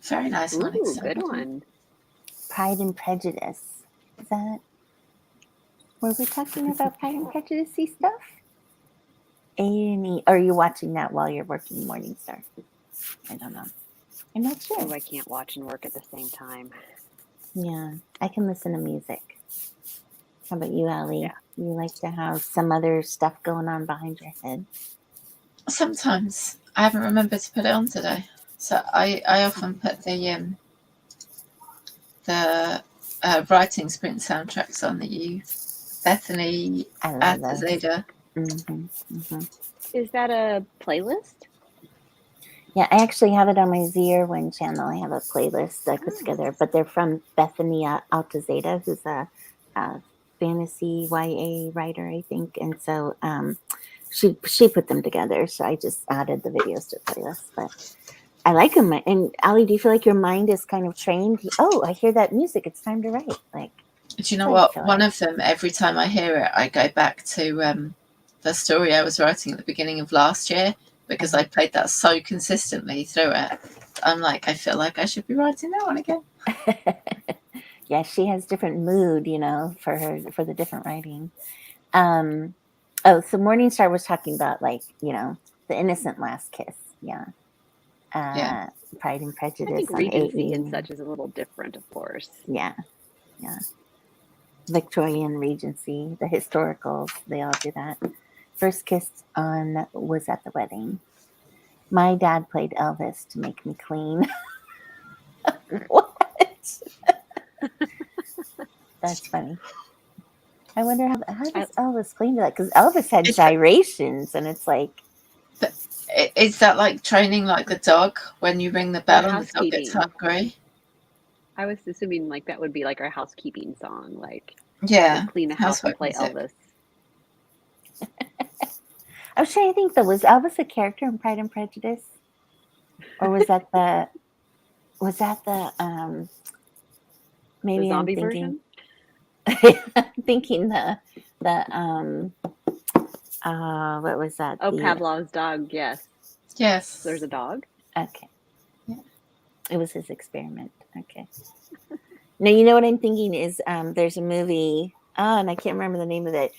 Very nice. Ooh, good one. Pride and Prejudice. Is that? Were we talking about Pride and Prejudice stuff? A&E. Are you watching that while you're working Morningstar? I don't know. I'm not sure. Oh, I can't watch and work at the same time. Yeah, I can listen to music. How about you, Allie? Yeah. You like to have some other stuff going on behind your head? Sometimes I haven't remembered to put it on today, so I often put the writing sprint soundtracks on that you, Bethany, Zeta. Is that a playlist? Yeah, I actually have it on my Zerwin channel. I have a playlist that I put together, but they're from Bethany Altazeta, who's a fantasy YA writer, I think, and so she put them together. So I just added the videos to the playlist, but I like them. And Allie, do you feel like your mind is kind of trained? Oh, I hear that music. It's time to write. Like, do you know what? One of them, every time I hear it, I go back to the story I was writing at the beginning of last year, because I played that so consistently through it. I'm like, I feel like I should be writing that one again. Yeah, she has different mood, for the different writing. So Morningstar was talking about, like, the innocent last kiss. Yeah. Pride and Prejudice. I think Regency and such is a little different, of course. Yeah. Victorian Regency, the historicals, they all do that. First kiss was at the wedding. My dad played Elvis to make me clean. What? That's funny. I wonder how does Elvis clean that? Because Elvis had gyrations, and it's like. Is that like training like a dog when you ring the bell and the dog gets hungry? I was assuming like that would be like our housekeeping song, like clean the house and play Elvis. I was trying to think though, was Elvis a character in Pride and Prejudice? Or was that the maybe the zombie I'm thinking version? thinking the what was that? Oh, Pavlov's dog, yes. Yes. There's a dog? Okay. Yeah. It was his experiment. Okay. Now, you know what I'm thinking is there's a movie, and I can't remember the name of it,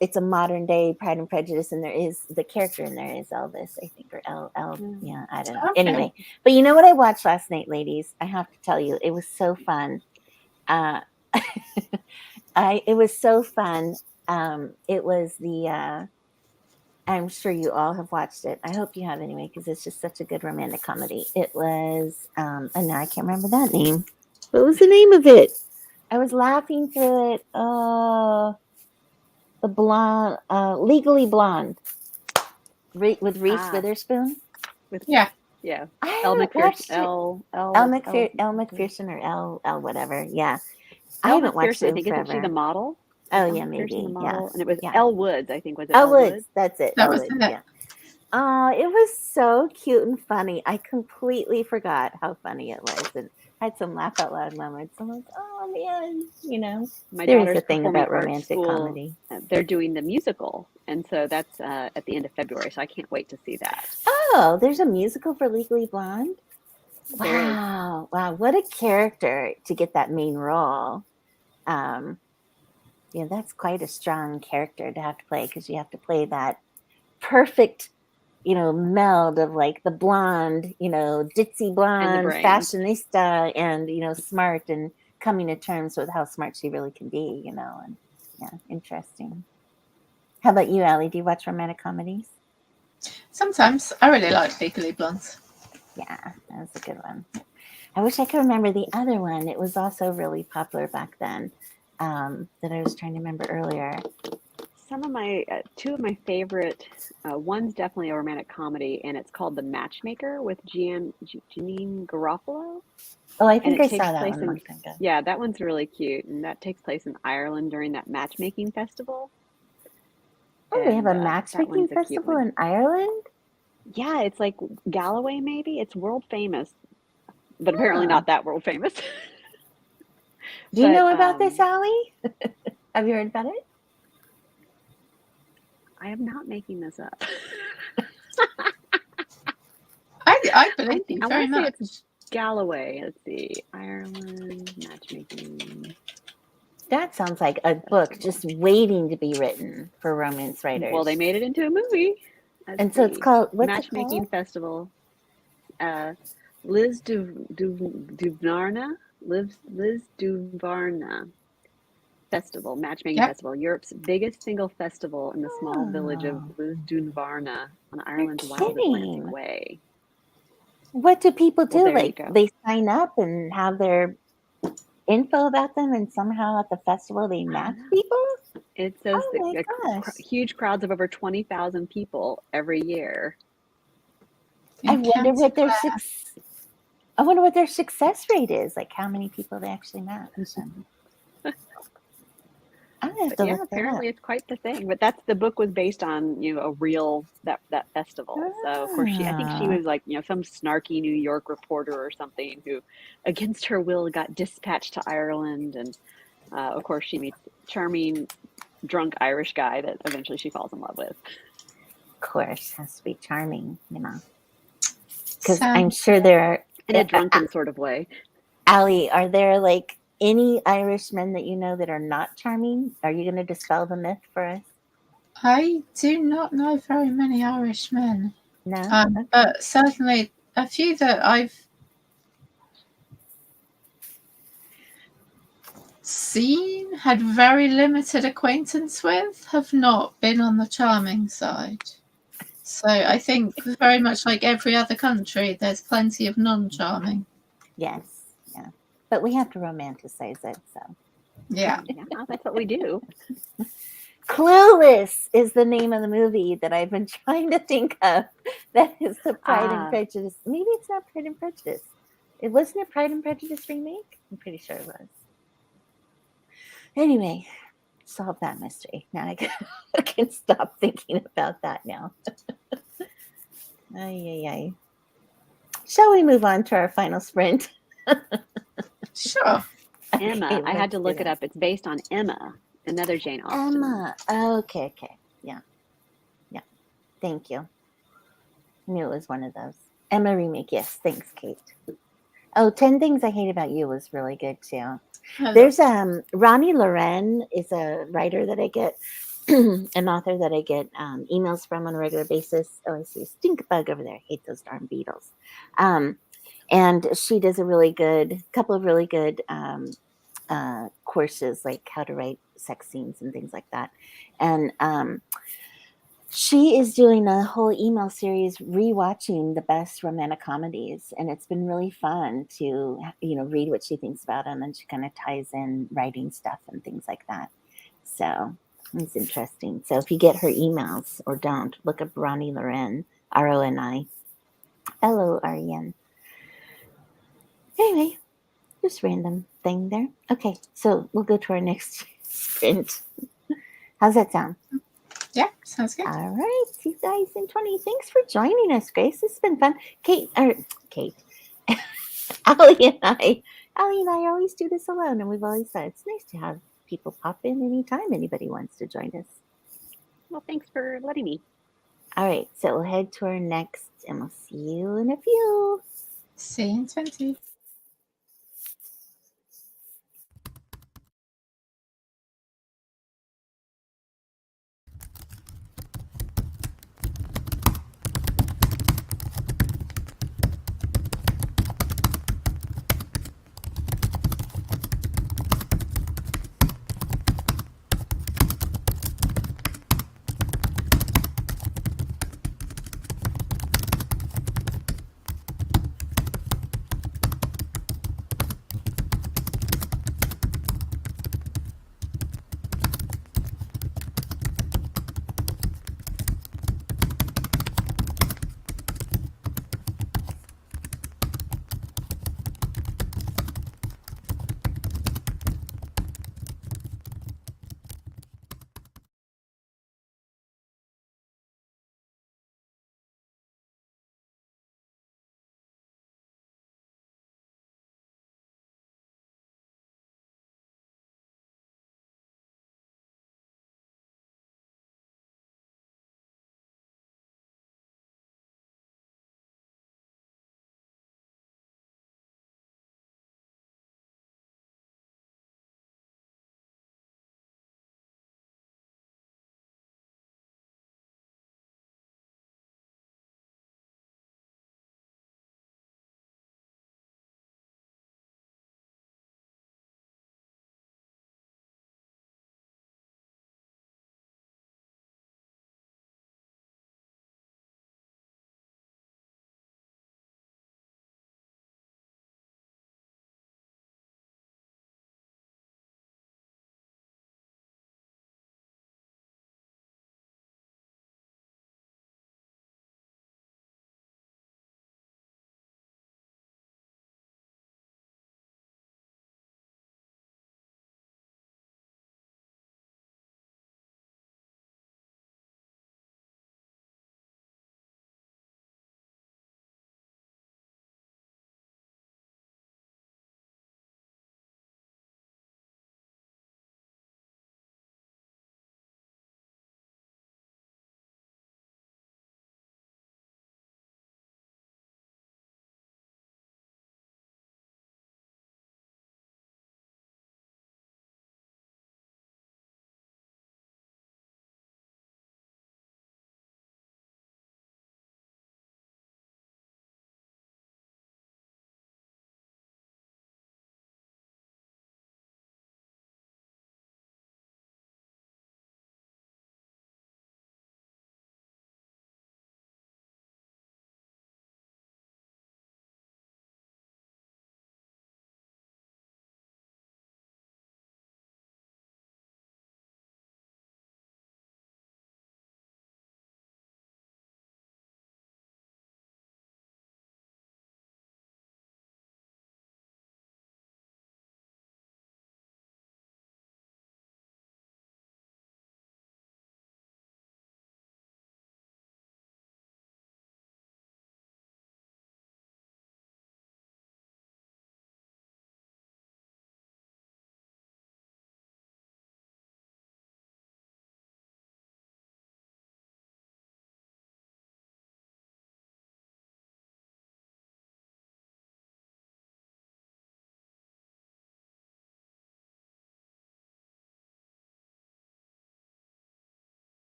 it's a modern day Pride and Prejudice, and there is the character in there is Elvis, I think, or yeah, I don't know. Okay. Anyway, but you know what I watched last night, ladies? I have to tell you, it was so fun. It was so fun. It was the I'm sure you all have watched it. I hope you have anyway, because it's just such a good romantic comedy. It was, and now I can't remember that name. What was the name of it? I was laughing through it. The blonde, Legally Blonde, with Reese Witherspoon. Yeah. Elle McPherson or Elle whatever. Yeah, I haven't watched it in forever. I think, isn't she the model? Oh Elma yeah, Pearson, the maybe. Yeah. model, and it was Yeah. Elle Woods. I think was it Elle Elle Woods. Woods? That's it. That Elle was Woods. it. Yeah. Oh, it was so cute and funny. I completely forgot how funny it was, and had some laugh out loud moments. I'm like, oh man, My there is daughter's a thing performing about arts romantic school. comedy. They're doing the musical, and so that's at the end of February. So I can't wait to see that. Oh, there's a musical for Legally Blonde. There is. Wow, wow, what a character to get that main role. Yeah, that's quite a strong character to have to play because you have to play that perfect, meld of like the blonde, ditzy And the blonde, brains. fashionista, and smart and coming to terms with how smart she really can be, and yeah, interesting. How about you, Allie? Do you watch romantic comedies? Sometimes I really like Legally Blonde. Yeah, that was a good one. I wish I could remember the other one. It was also really popular back then, that I was trying to remember earlier. Some of my two of my favorite. One's definitely a romantic comedy, and it's called The Matchmaker with Janine Garofalo. Oh, I And think it I takes saw that place one a in long time ago. yeah, that one's really cute, and that takes place in Ireland during that matchmaking festival. Oh, they have a And that matchmaking one's a cute festival one. in Ireland? Yeah, it's like Galloway, maybe. It's world famous, but apparently Huh. not that world famous. Do you But know about this, Allie? Have you heard about it? I am not making this up. I believe you I very want to say much. it's Galloway. Let's see, Ireland matchmaking. That sounds like a book just waiting to be written for romance writers. Well, they made it into a movie. And so it's called, what's Matchmaking it called? Festival. Liz Duvarna. Liz Duvarna Festival, Matchmaking Yep. Festival, Europe's biggest single festival in the small village of Oh, Liz Duvarna on Ireland's wild kidding. Atlantic Way. What do people do? Well, there you Like go. they sign up and have their info about them, and somehow at the festival they match people? It says Oh my gosh. huge crowds of over 20,000 people every year. I In wonder County what their Clare. I wonder what their success rate is, like how many people they actually match. I'm gonna have But to yeah, look that up. apparently it's quite the thing. But the book was based on a real that festival. So of course I think she Ah. was like some snarky New York reporter or something who, against her will, got dispatched to Ireland, and of course she meets charming drunk Irish guy that eventually she falls in love with. Of course, has to be charming, because So, I'm sure there are. In a drunken sort of way. Allie, are there like any Irishmen that you know that are not charming? Are you going to dispel the myth for us? I do not know very many Irish men. No? Okay. But certainly a few that I've seen, had very limited acquaintance with, have not been on the charming side. So I think very much like every other country, there's plenty of non-charming. Yes, yeah. But we have to romanticize it, so. Yeah. Yeah, that's what we do. Clueless is the name of the movie that I've been trying to think of. That is the Pride and Prejudice. Maybe it's not Pride and Prejudice. It wasn't a Pride and Prejudice remake? I'm pretty sure it was. Anyway, solve that mystery. Now I can stop thinking about that now. Ay. Shall we move on to our final sprint? Sure. Emma. Okay, I had let's to do look it that. up. It's based on Emma, another Jane Austen. Emma. Okay. Yeah. Thank you. Knew it was one of those. Emma remake. Yes. Thanks, Kate. Oh, 10 Things I Hate About You was really good too. There's Ronnie Loren is a writer that I get, an author that I get emails from on a regular basis. Oh, I see a stink bug over there. I hate those darn beetles. And she does couple of really good courses, like how to write sex scenes and things like that. And she is doing a whole email series rewatching the best romantic comedies, and it's been really fun to read what she thinks about them, and she kind of ties in writing stuff and things like that. So it's interesting. So if you get her emails or don't, look up Ronnie Loren, RONI, LOREN. Anyway, just random thing there. Okay, so we'll go to our next print. How's that sound? Yeah, sounds good. All right, see you guys in 20. Thanks for joining us, Grace. This has been fun. Kate, Allie and I always do this alone, and we've always said it's nice to have people pop in anytime anybody wants to join us. Well, thanks for letting me. All right, so we'll head to our next, and we'll see you in a few. See you in 20.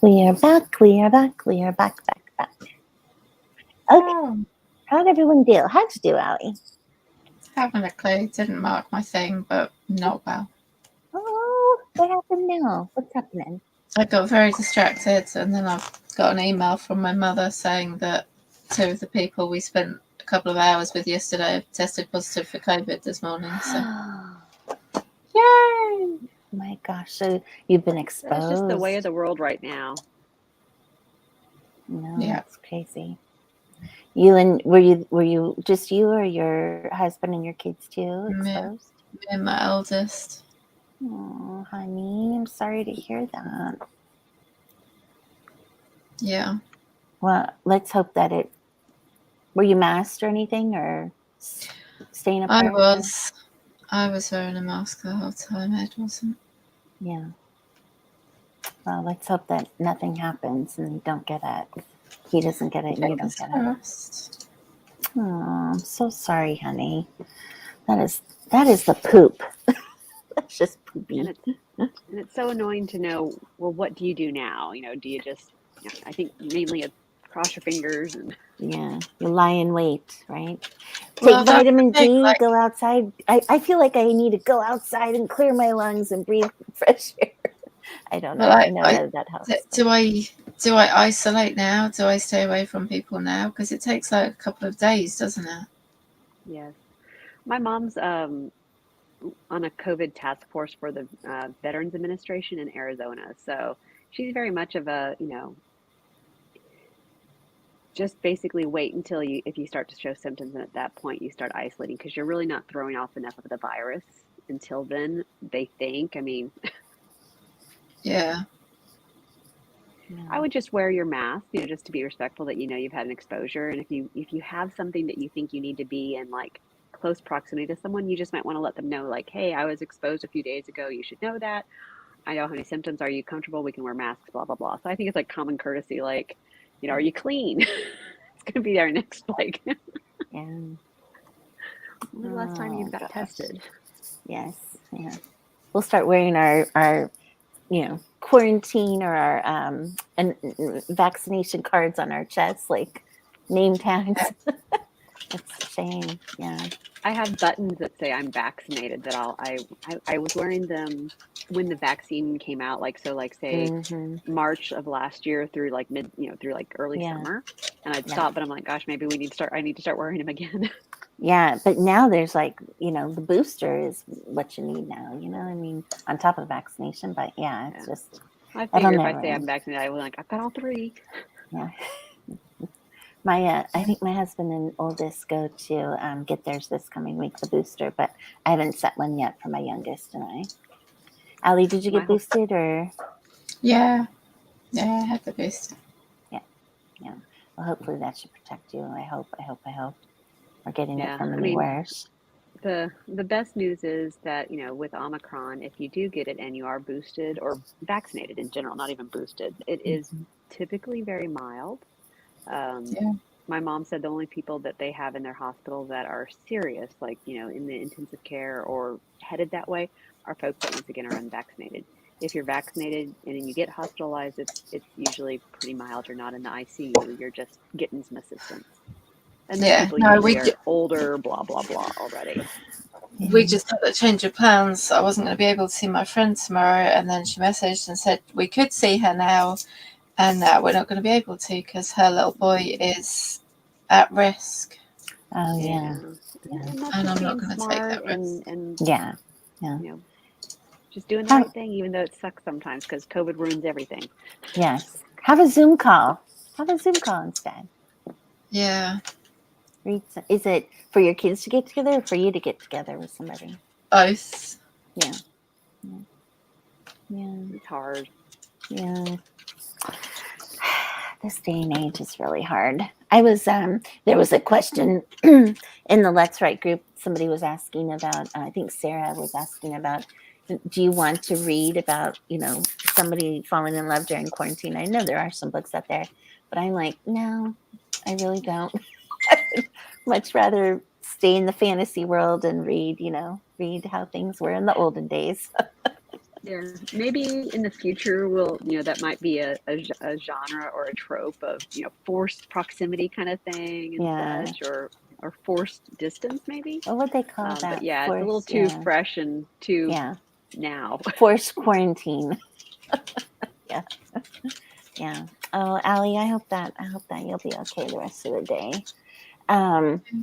We are back. We are back. We are back. Back. Okay. Oh, How'd everyone do? How'd you do, Allie? haven't a clue. Didn't mark my thing, but not well. Oh, what happened now? What's happening? I got very distracted, and then I've got an email from my mother saying that 2 of the people we spent a couple of hours with yesterday have tested positive for COVID this morning. So, yay! My gosh, so you've been exposed. That's just the way of the world right now. No, Yeah. it's crazy. You and were you just you or your husband and your kids too exposed? Me and my eldest. Oh, honey, I'm sorry to hear that. Yeah. Well, let's hope that it. Were you masked or anything, or staying apart? I was wearing a mask the whole time. Ed wasn't. Yeah. Well, let's hope that nothing happens and you don't get it. He doesn't get it and you don't get it. First. Oh, I'm so sorry, honey. That is the poop. That's just poopy. And it's so annoying to know, well, what do you do now? Do you just, I think mainly cross your fingers and Yeah, you lie in wait, right? Well, Take that's vitamin the thing, D, like- go outside. I feel like I need to go outside and clear my lungs and breathe fresh air. I don't know. Well, I know that helps. Do I isolate now? Do I stay away from people now? Because it takes like a couple of days, doesn't it? yes. My mom's on a COVID task force for the Veterans Administration in Arizona. So she's very much of a, just basically wait until if you start to show symptoms, and at that point you start isolating because you're really not throwing off enough of the virus until then, they think. I mean, Yeah. I would just wear your mask, just to be respectful that you've had an exposure. And if you have something that you think you need to be in like close proximity to someone, you just might want to let them know, like, hey, I was exposed a few days ago. You should know that. I don't have any symptoms. Are you comfortable? We can wear masks, blah, blah, blah. So I think it's like common courtesy, like, are you clean? It's going to be our next, like, Yeah. when was the last time you got tested? Yes. Yeah. We'll start wearing our quarantine or our and vaccination cards on our chests, like name tags. It's a shame. Yeah. I have buttons that say I'm vaccinated that I was wearing them when the vaccine came out, like, so like say March of last year through like through like early summer, and I'd stop, but I'm like, gosh, maybe I need to start wearing them again. Yeah, but now there's like, the booster is what you need now, I mean, on top of vaccination, but it's just. I figure if I say I'm vaccinated, I was like, I've got all 3. Yeah. I think my husband and oldest go to get theirs this coming week, the booster, but I haven't set one yet for my youngest and I. Allie, did you get boosted or? Yeah, I had the booster. Yeah. Well, hopefully that should protect you. I hope. We're getting it from anywhere. The best news is that, with Omicron, if you do get it and you are boosted or vaccinated in general, not even boosted, it is typically very mild. My mom said the only people that they have in their hospital that are serious, like, in the intensive care or headed that way, are folks that once again are unvaccinated. If you're vaccinated and then you get hospitalized, it's usually pretty mild. You're not in the ICU. You're just getting some assistance. And then people usually are older, blah, blah, blah already. We just had a change of plans. I wasn't going to be able to see my friend tomorrow, and then she messaged and said we could see her now, and we're not going to be able to because her little boy is at risk. Oh, yeah. And I'm not going to take that risk. And yeah. Just doing the right thing, even though it sucks sometimes because COVID ruins everything. Yes. Have a Zoom call. Instead. Yeah. Is it for your kids to get together or for you to get together with somebody? Both. Yeah. It's hard. Yeah. This day and age is really hard. I was there was a question in the Let's Write group. Somebody was asking about, I think Sarah was asking about, do you want to read about, somebody falling in love during quarantine? I know there are some books out there, but I'm like, no, I really don't. I would much rather stay in the fantasy world and read how things were in the olden days. Yeah, maybe in the future we'll, that might be a genre or a trope of, forced proximity kind of thing and Yeah. such, or forced distance maybe. What would they call that? But yeah, it's a little Forced, too yeah. fresh and too Yeah. now. Forced quarantine. Yeah. Yeah. Oh, Allie, I hope that you'll be okay the rest of the day.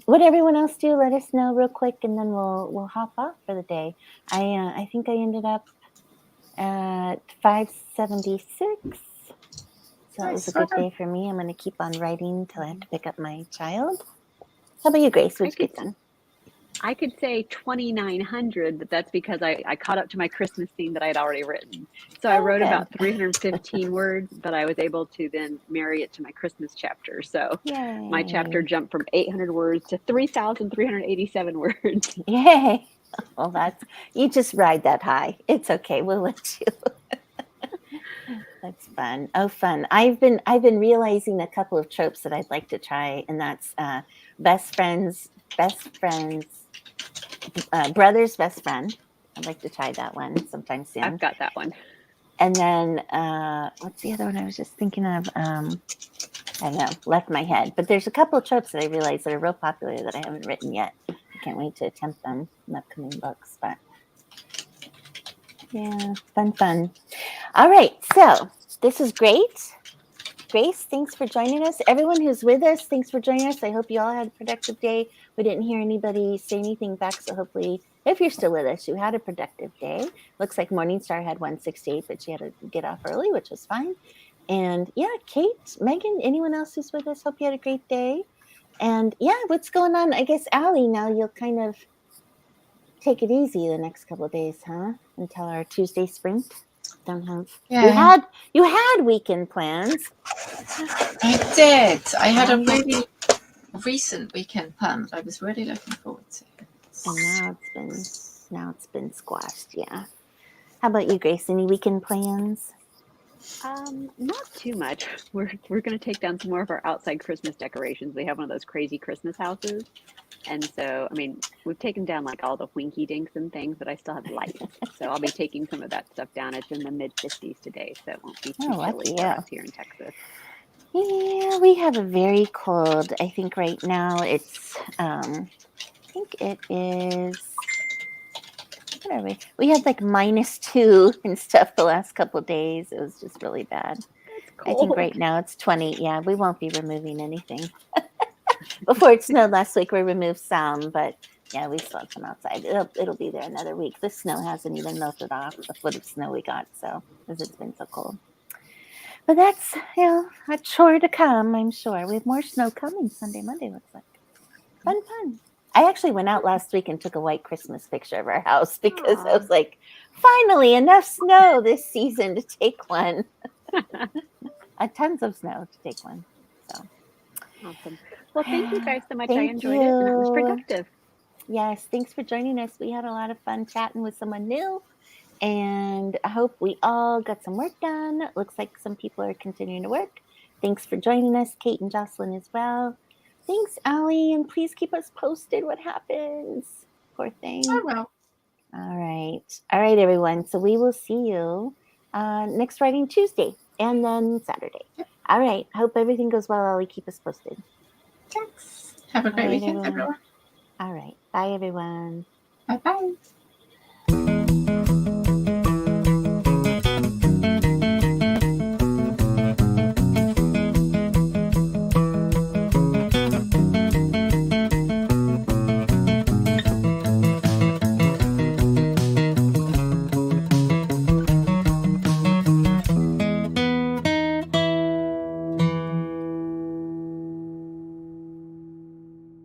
What everyone else do, let us know real quick, and then we'll hop off for the day. I think I ended up at 576. So it was a good day for me. I'm going to keep on writing until I have to pick up my child. How about you, Grace? What'd you get done? I could say 2,900, but that's because I caught up to my Christmas theme that I had already written. So I wrote about 315 words, but I was able to then marry it to my Christmas chapter. So my chapter jumped from 800 words to 3,387 words. Yay! Well, you just ride that high. It's okay. We'll let you. That's fun. Oh, fun. I've been realizing a couple of tropes that I'd like to try, and that's best friends, brother's best friend. I'd like to try that one sometime soon. I've got that one. And then what's the other one I was just thinking of? I don't know, left my head. But there's a couple of tropes that I realized that are real popular that I haven't written yet. I can't wait to attempt them in upcoming books. But yeah, fun. All right, so this is great. Grace, thanks for joining us. Everyone who's with us, thanks for joining us. I hope you all had a productive day. We didn't hear anybody say anything back, so hopefully, if you're still with us, you had a productive day. Looks like Morningstar had 168, but she had to get off early, which was fine. And yeah, Kate, Megan, anyone else who's with us, hope you had a great day. And yeah, what's going on? I guess, Allie, now you'll kind of take it easy the next couple of days, huh? Until our Tuesday sprint. Don't have. Yeah. You had weekend plans. I did. I had a really recent weekend plan that I was really looking forward to. And now it's been squashed. Yeah. How about you, Grace? Any weekend plans? Not too much. We're going to take down some more of our outside Christmas decorations. We have one of those crazy Christmas houses. And so, I mean, we've taken down like all the winky dinks and things, but I still have lights. So I'll be taking some of that stuff down. It's in the mid 50s today, so it won't be too chilly for us here in Texas. Yeah, we have a very cold. I think right now it's, I think it is, what are we? We had like -2 and stuff the last couple of days. It was just really bad. I think right now it's 20. Yeah, we won't be removing anything. Before it snowed last week, we removed some, but yeah, we still have some outside. It'll be there another week. The snow hasn't even melted off the foot of snow we got, so because it's been so cold. But that's a chore to come, I'm sure. We have more snow coming Sunday, Monday. Looks like fun. I actually went out last week and took a white Christmas picture of our house because I was like, finally enough snow this season to take one. Tons of snow to take one. So awesome. Well, thank you guys so much. Thank I enjoyed it, and it was productive. Yes, thanks for joining us. We had a lot of fun chatting with someone new, and I hope we all got some work done. Looks like some people are continuing to work. Thanks for joining us, Kate and Jocelyn as well. Thanks, Allie, and please keep us posted what happens. Poor thing. I will. All right, everyone. So we will see you next Writing Tuesday and then Saturday. All right. Hope everything goes well, Allie. Keep us posted. Thanks. Have a great weekend, everyone. All right. Bye, everyone. Bye-bye.